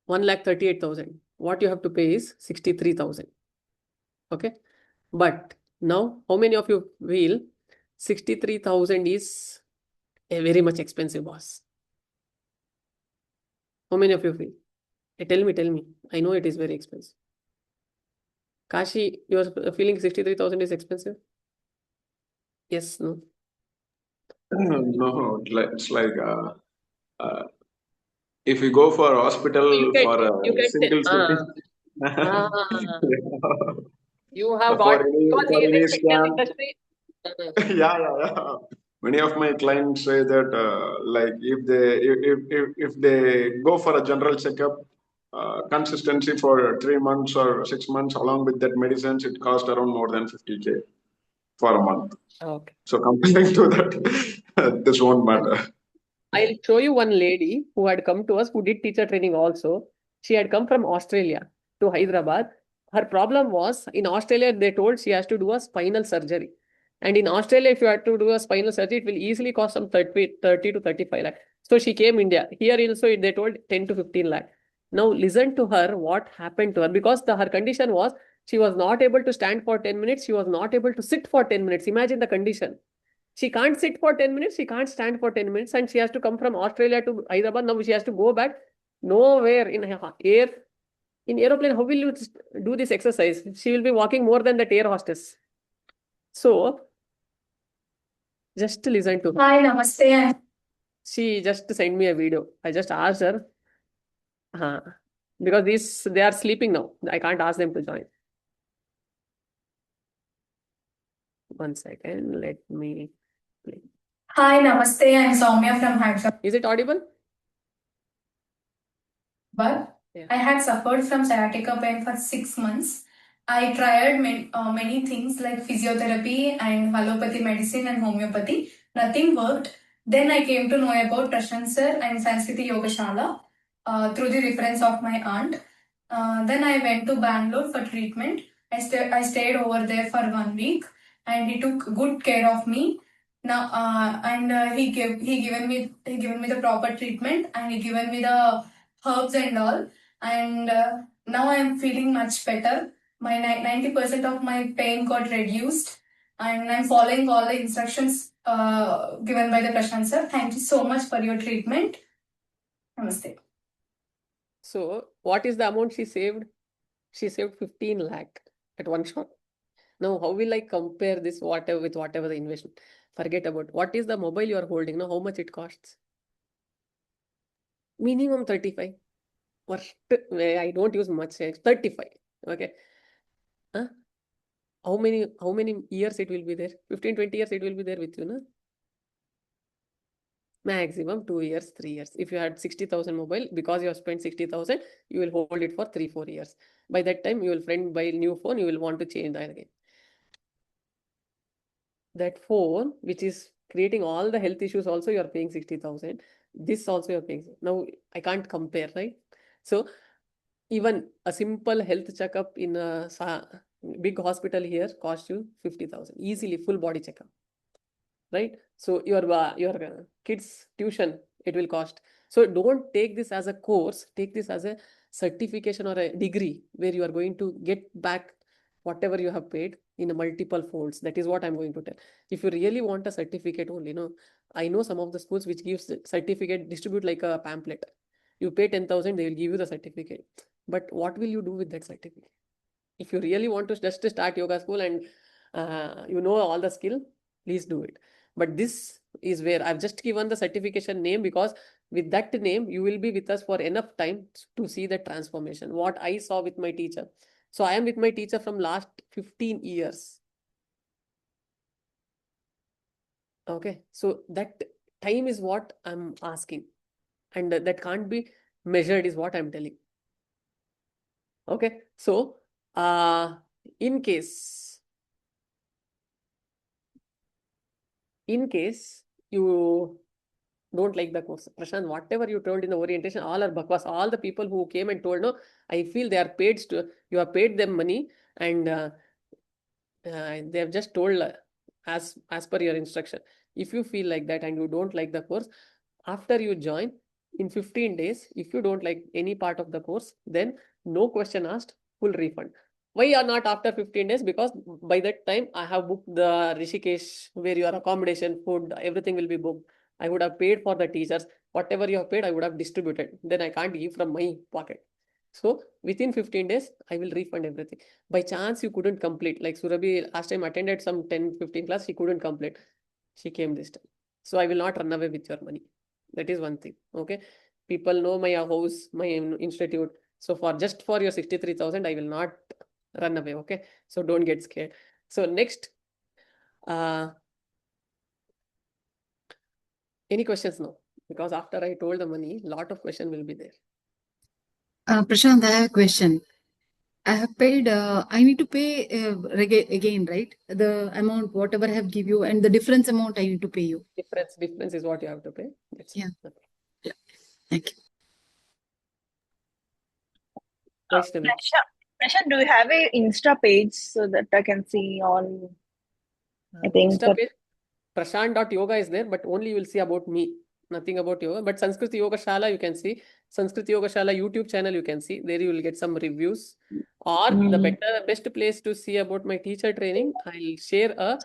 1,38,000. What you have to pay is 63,000. Okay. But now, how many of you feel 63,000 is a very much expensive, boss? How many of you feel? Tell me. I know it is very expensive. Kashi, you are feeling 63,000 is expensive? Yes, no? No, it's like if you go for a hospital for a single sitting, you have for got, any because scan. industry. Yeah. Many of my clients say that like if they go for a general checkup, consistency for 3 months or 6 months along with that medicines, it costs around more than 50K for a month. Okay. So comparing to that, this won't matter. I'll show you one lady who had come to us, who did teacher training also. She had come from Australia to Hyderabad. her problem was in Australia, they told she has to do a spinal surgery. And in Australia, if you had to do a spinal surgery, it will easily cost some 30 to 35 lakh. So she came India. Here also, they told 10 to 15 lakh. Now listen to her, what happened to her, because her condition was she was not able to stand for 10 minutes. She was not able to sit for 10 minutes. Imagine the condition. She can't sit for 10 minutes. She can't stand for 10 minutes. And she has to come from Australia to Hyderabad. Now she has to go back nowhere in air. In aeroplane, how will you do this exercise? She will be walking more than that air hostess. So, just listen to her. Hi, namaste. She just sent me a video. I just asked her, because they are sleeping now. I can't ask them to join. 1 second, let me play. Hi, namaste. I'm Soumya from Hyderabad. Is it audible? But Yeah. I had suffered from sciatica pain for 6 months. I tried many things like physiotherapy and allopathy medicine and homeopathy. Nothing worked. Then I came to know about Prashant sir and Sanskriti Yogashala through the reference of my aunt. Then I went to Bangalore for treatment. I stayed over there for 1 week, and he took good care of me. Now, he given me the proper treatment, and he given me the herbs and all, and now I am feeling much better. My 90% of my pain got reduced, and I'm following all the instructions given by the Prashant sir. Thank you so much for your treatment. Namaste. So, what is the amount she saved? She saved 15 lakh at one shot. Now, how will I compare this with whatever the investment? Forget about what is the mobile you are holding now, how much it costs? Minimum 35. Worst, I don't use much, 35. Okay. Huh? How many years it will be there? 15, 20 years it will be there with you, no? Maximum 2 years, 3 years. If you had 60,000 mobile, because you have spent 60,000, you will hold it for 3-4 years. By that time, you will buy a new phone, you will want to change that again. That phone, which is creating all the health issues, also you are paying 60,000. This also you are paying. Now, I can't compare, right? So, even a simple health checkup in a big hospital here costs you 50,000. Easily, full body checkup. Right? So your kids' tuition, it will cost. So don't take this as a course, take this as a certification or a degree where you are going to get back whatever you have paid in a multiple folds. That is what I'm going to tell. If you really want a certificate only, I know some of the schools which gives certificate, distribute like a pamphlet. You pay 10,000, they will give you the certificate. But what will you do with that certificate? If you really want to just start yoga school and you know all the skill, please do it. But this is where I've just given the certification name, because with that name, you will be with us for enough time to see the transformation. What I saw with my teacher. So I am with my teacher from last 15 years. Okay. So that time is what I'm asking. And that can't be measured is what I'm telling. Okay. So, in case you don't like the course, Prashant, whatever you told in the orientation, all are bakwas. All the people who came and told, no, I feel they are paid you have paid them money, and they have just told as per your instruction. If you feel like that and you don't like the course, after you join in 15 days, if you don't like any part of the course, then no question asked, full refund. Why are not after 15 days? Because by that time I have booked the Rishikesh, where your accommodation, food, everything will be booked. I would have paid for the teachers. Whatever you have paid, I would have distributed. Then I can't give from my pocket. So within 15 days, I will refund everything. By chance, you couldn't complete. Like Surabhi last time attended some 10-15 class, she couldn't complete. She came this time. So I will not run away with your money. That is one thing. Okay. People know my house, my institute. So just for your 63,000, I will not run away. Okay. So don't get scared. So next, any questions now? Because after I told the money, lot of question will be there. Prashant, I have a question. I have paid, I need to pay again, right? The amount, whatever I have give you, and the difference amount I need to pay you. Difference is what you have to pay. That's Yeah. it. Yeah. Thank you. Vaishnavi. Prashant, do you have a Insta page so that I can see all? I think Insta that page, Prashant.yoga is there, but only you will see about me, nothing about yoga. But Sanskriti Yoga Shala, you can see. Sanskriti Yoga Shala YouTube channel, you can see. There you will get some reviews. Or the best place to see about my teacher training, I'll share a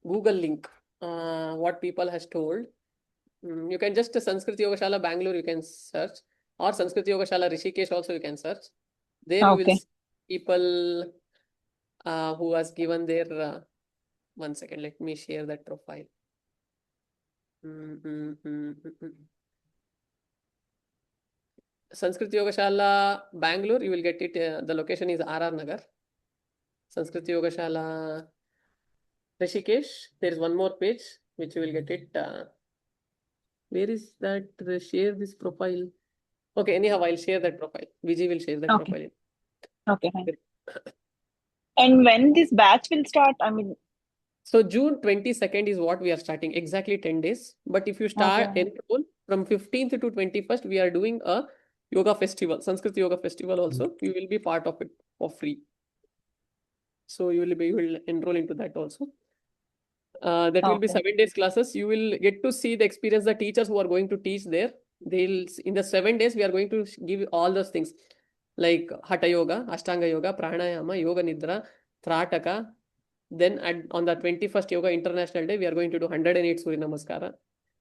Google link, what people has told. You can just Sanskriti Yoga Shala Bangalore, you can search. Or Sanskriti Yoga Shala Rishikesh also you can search. There you will okay. see people who has given their, one second, let me share that profile. Sanskrit Yogashala Bangalore, you will get it. The location is RR Nagar. Sanskrit Yogashala Rishikesh, there is one more page which you will get it. Where is that? Share this profile. Okay, anyhow, I'll share that profile. Vijay will share that Okay. profile. Okay, fine. And when this batch will start? I mean, so June 22nd is what we are starting, exactly 10 days. But if you start okay. enroll from 15th to 21st, we are doing a yoga festival, Sanskrit Yoga Festival also. You will be part of it for free. So you will enroll into that also. That will be Okay. 7 days classes. You will get to see the experience, the teachers who are going to teach there. They'll, in the 7 days, we are going to give all those things like Hatha Yoga, Ashtanga Yoga, Pranayama, Yoga Nidra, Trataka. Then on the 21st Yoga International Day, we are going to do 108 Surya Namaskara.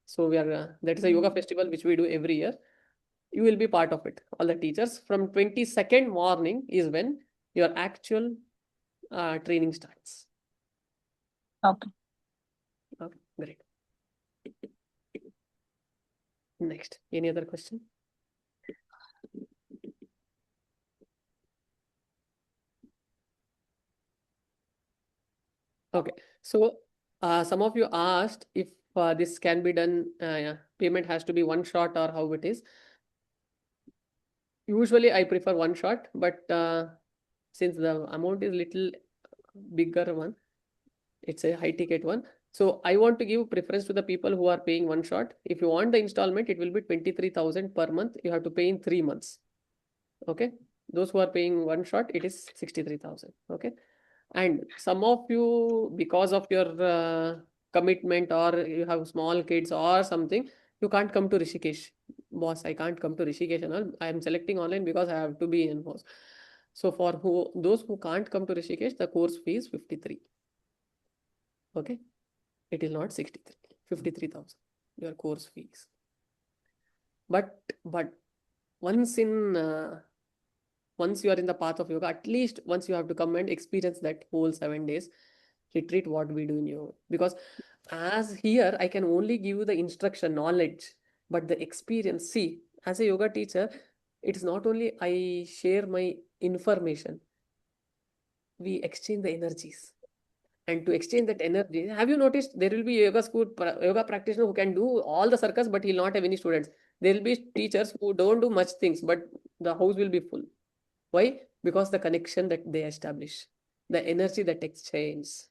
So we are, that is a yoga festival which we do every year. You will be part of it, all the teachers. From 22nd morning is when your actual training starts. Okay. Okay, great. Next, any other question? Okay, so some of you asked if this can be done, payment has to be one shot or how it is. Usually I prefer one shot, but since the amount is little bigger one, it's a high ticket one. So I want to give preference to the people who are paying one shot. If you want the installment, it will be 23,000 per month. You have to pay in 3 months. Okay. Those who are paying one shot, it is 63,000. Okay. And some of you, because of your commitment or you have small kids or something, you can't come to Rishikesh. Boss, I can't come to Rishikesh and all. I am selecting online because I have to be in house. So for those who can't come to Rishikesh, the course fee is 53. Okay. It is not 63, 53,000, your course fees. But once you are in the path of yoga, at least once you have to come and experience that whole 7 days retreat, what we do in yoga. Because as here, I can only give you the instruction, knowledge, but the experience, see, as a yoga teacher, it is not only I share my information, we exchange the energies. And to exchange that energy, have you noticed there will be yoga school, yoga practitioner who can do all the circus, but he'll not have any students. There will be teachers who don't do much things, but the house will be full. Why? Because the connection that they establish, the energy that exchanges.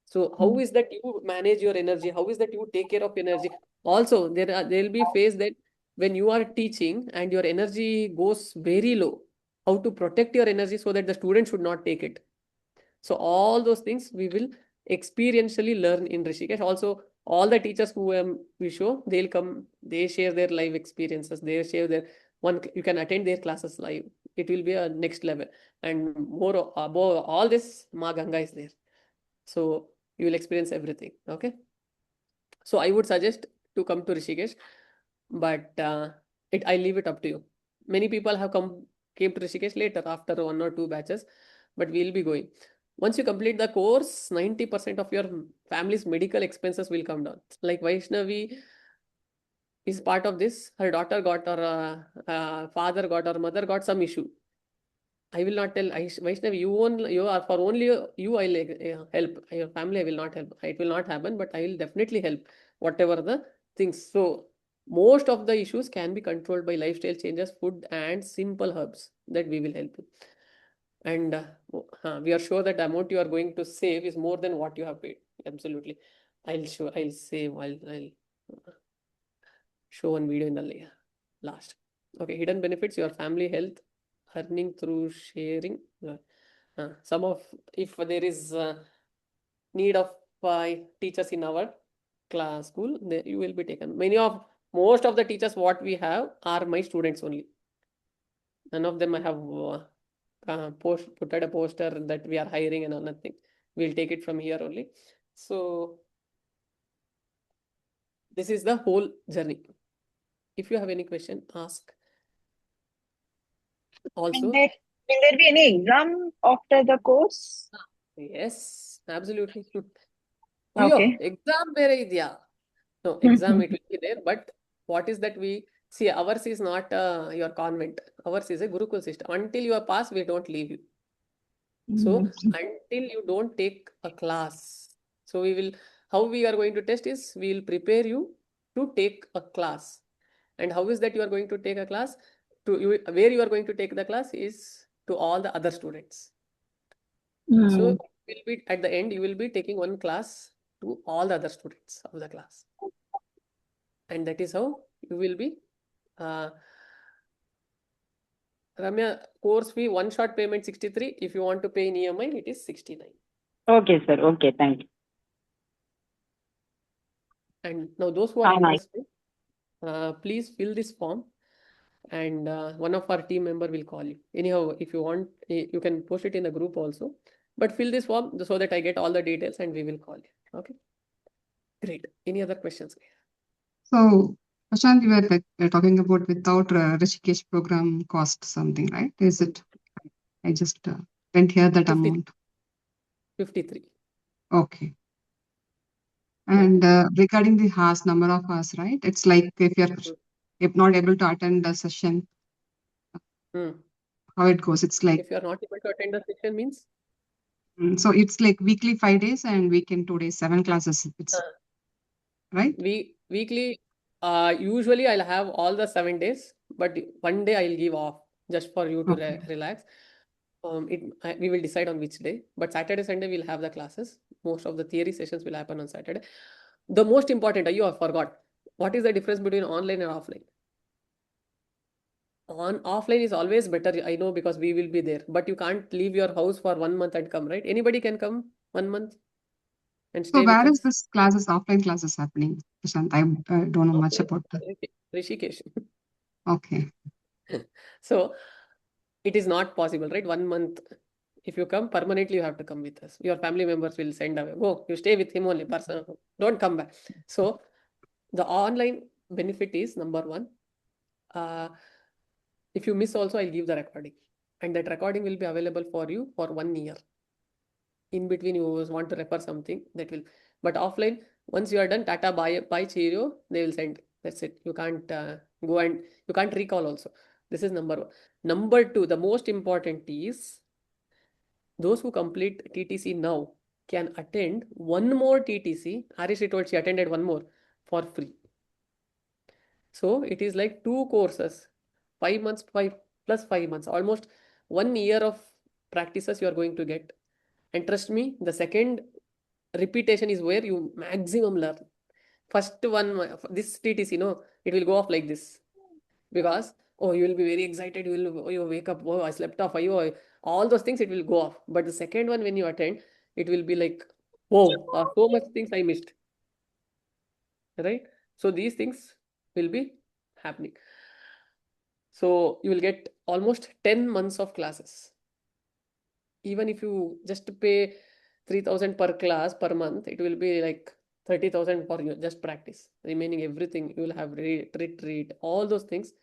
So how is that you manage your energy? How is that you take care of energy? Also, there will be phase that when you are teaching and your energy goes very low, how to protect your energy so that the student should not take it. So all those things we will experientially learn in Rishikesh. Also, all the teachers who we show, they'll come, they share their live experiences. They share their you can attend their classes live. It will be a next level. And more above all this, Ma Ganga is there. So you will experience everything. Okay. So I would suggest to come to Rishikesh, but I leave it up to you. Many people have came to Rishikesh later after 1 or 2 batches, but we'll be going. Once you complete the course, 90% of your family's medical expenses will come down. Like Vaishnavi is part of this. Her daughter got or father got or mother got some issue. I will not tell Vaishnavi, you are for only you, I'll help. Your family, I will not help. It will not happen, but I will definitely help whatever the things. So most of the issues can be controlled by lifestyle changes, food and simple herbs that we will help you. And we are sure that the amount you are going to save is more than what you have paid. Absolutely. I'll save, I'll show one video in the last. Okay, hidden benefits, your family health, earning through sharing. Some of, if there is need of teachers in our class school, you will be taken. Most of the teachers what we have are my students only. None of them I have put a poster that we are hiring and nothing. We'll take it from here only. So this is the whole journey. If you have any question, ask. Also, will there be any exam after the course? yes, absolutely. Okay. Exam ಬೇರೆ ಇದೆಯಾ? No, exam it will be there, but what is that we see, ours is not your convent. Ours is a Gurukul system. Until you are passed, we don't leave you. So until you don't take a class, so how we are going to test is we will prepare you to take a class. And how is that you are going to take a class? Where you are going to take the class is to all the other students. So will be at the end, you will be taking one class to all the other students of the class. And that is how you will be. Ramya, course fee, one shot payment 63. If you want to pay in EMI, it is 69. Okay, sir. Okay, thank you. And now those who are interested, please fill this form and one of our team member will call you. Anyhow, if you want, you can post it in the group also. But fill this form so that I get all the details and we will call you. Okay. Great. Any other questions? So, Prashant, you were talking about without Rishikesh program cost something, right? Is it? I just didn't hear that 50, amount. 53. Okay. And regarding the hours, number of hours, right? It's like if not able to attend the session, how it goes. It's like if you are not able to attend the session means. So it's like weekly 5 days and weekend 2 days, 7 classes. It's right. Weekly. Usually I'll have all the 7 days, but one day I'll give off just for you to relax. We will decide on which day, but Saturday, Sunday we'll have the classes. Most of the theory sessions will happen on Saturday. The most important, you have forgot. What is the difference between online and offline? Offline is always better, I know, because we will be there, but you can't leave your house for 1 month and come, right? Anybody can come 1 month and stay So where with is this classes, offline classes happening? Prashant, I don't know much about that. Rishikesh. Okay. So it is not possible, right? 1 month. If you come permanently, you have to come with us. Your family members will send away. Go, you stay with him only. Person, don't come back. So the online benefit is number one. If you miss also, I'll give the recording. And that recording will be available for you for 1 year. In between, you want to refer something, that will. But offline, once you are done, Tata, bye, cheerio, they will send. That's it. You can't go and you can't recall also. This is number one. Number two, the most important is those who complete TTC now can attend one more TTC. Harish told she attended one more for free. So it is like 2 courses, 5 months, 5 plus 5 months, almost 1 year of practices you are going to get. And trust me, the second repetition is where you maximum learn. First one, this TTC, it will go off like this. Because, you will be very excited, you wake up, I slept off, all those things, it will go off. But the second one, when you attend, it will be like, whoa, so much things I missed. Right? So these things will be happening. So you will get almost 10 months of classes. Even if you just pay 3,000 per class per month, it will be like 30,000 for you, just practice. Remaining everything, you will have retreat, all those things.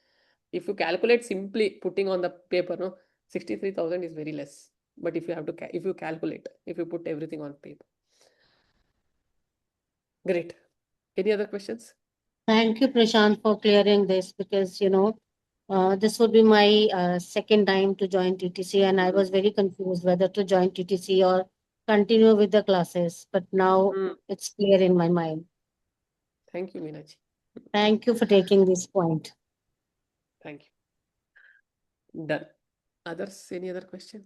If you calculate simply putting on the paper, 63,000 is very less. But if you have to, if you calculate, if you put everything on paper. Great. Any other questions? Thank you, Prashant, for clearing this because, this would be my second time to join TTC and I was very confused whether to join TTC or continue with the classes. But now it's clear in my mind. Thank you, Meenaji. Thank you for taking this point. Thank you. Done. Others, any other question?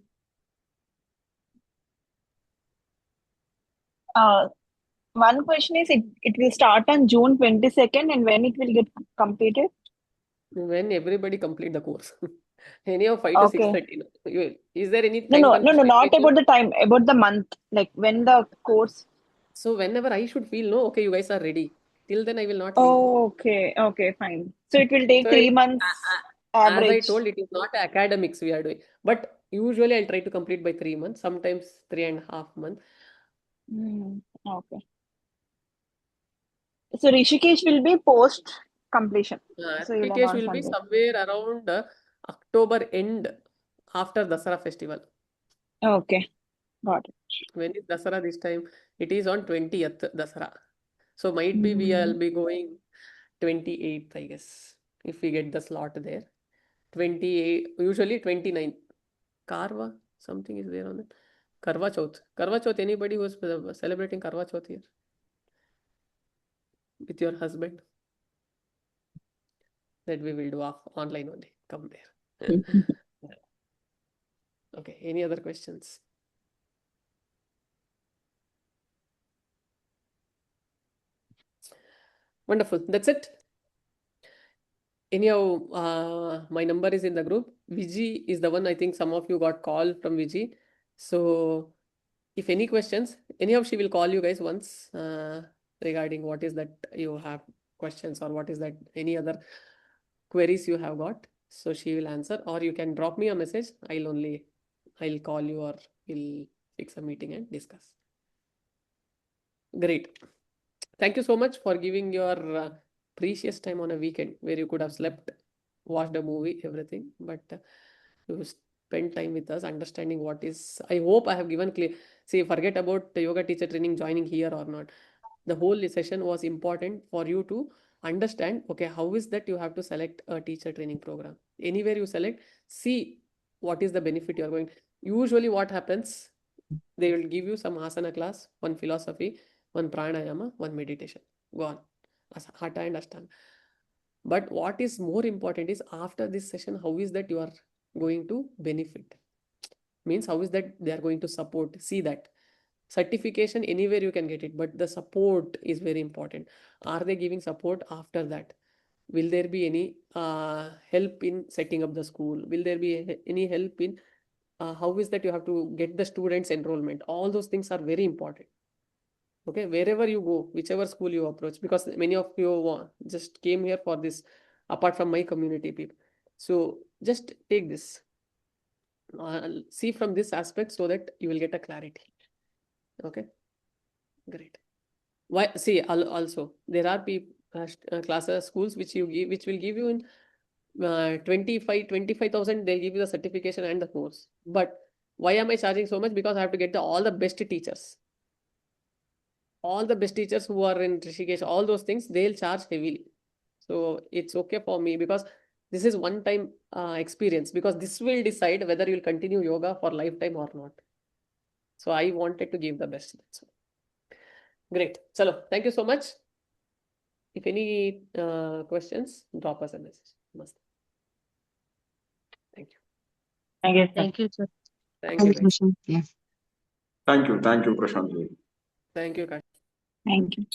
One question is, it will start on June 22nd and when it will get completed? When everybody complete the course. Any of 5 to Okay. 6:30. Is there any No, time no, confusion not between you? about the time, about the month, like when the course. So whenever I should feel, no, okay, you guys are ready. Till then, I will not leave. Oh, okay, fine. So it will take So 3 months as I average. told, it is not academics we are doing. But usually I'll try to complete by 3 months, sometimes 3.5 months. Okay. So Rishikesh will be post completion. So you'll Rishikesh announce will be on that. somewhere around October end after Dasara festival. Okay, got it. When is Dasara this time? It is on 20th Dasara. So might be we'll be going 28th, I guess, if we get the slot there. 28, usually 29th. Karva, something is there on it. Karva Chauth. Karva Chauth, anybody who's celebrating Karva Chauth here? With your husband? That we will do online only. Come there. Okay, any other questions? Wonderful. That's it. Anyhow, my number is in the group. Viji is the one, I think some of you got call from Viji. So if any questions, anyhow, she will call you guys once regarding what is that you have questions or what is that any other queries you have got. So she will answer, or you can drop me a message. I'll call you or we'll fix a meeting and discuss. Great. Thank you so much for giving your precious time on a weekend where you could have slept, watched a movie, everything. But you spend time with us, understanding what is. I hope I have given clear. See, forget about the yoga teacher training joining here or not. The whole session was important for you to understand. Okay, how is that you have to select a teacher training program? Anywhere you select, see what is the benefit you are going. Usually, what happens? They will give you some asana class, one philosophy, one pranayama, one meditation. Go on. Hatha and Ashtanga. But what is more important is after this session, how is that you are going to benefit? Means how is that they are going to support? See that. Certification, anywhere you can get it, but the support is very important. Are they giving support after that? Will there be any help in setting up the school? Will there be any help in how is that you have to get the students enrollment? All those things are very important. Okay, wherever you go, whichever school you approach, because many of you just came here for this, apart from my community people. So just take this, see from this aspect so that you will get a clarity. Okay, great. Why? See, also there are people classes, schools which you give, which will give you in 25,000. They'll give you the certification and the course. But why am I charging so much? Because I have to get all the best teachers. All the best teachers who are in Rishikesh, all those things, they'll charge heavily. So it's okay for me because this is one time experience, because this will decide whether you'll continue yoga for lifetime or not. So I wanted to give the best. So great. Chalo, thank you so much. If any questions, drop us a message. Namaste. Thank you. Thank you, sir. Thank you, sir. Thank you, guys. Yeah. Thank you, Prashant. Thank you, Kash. Thank you.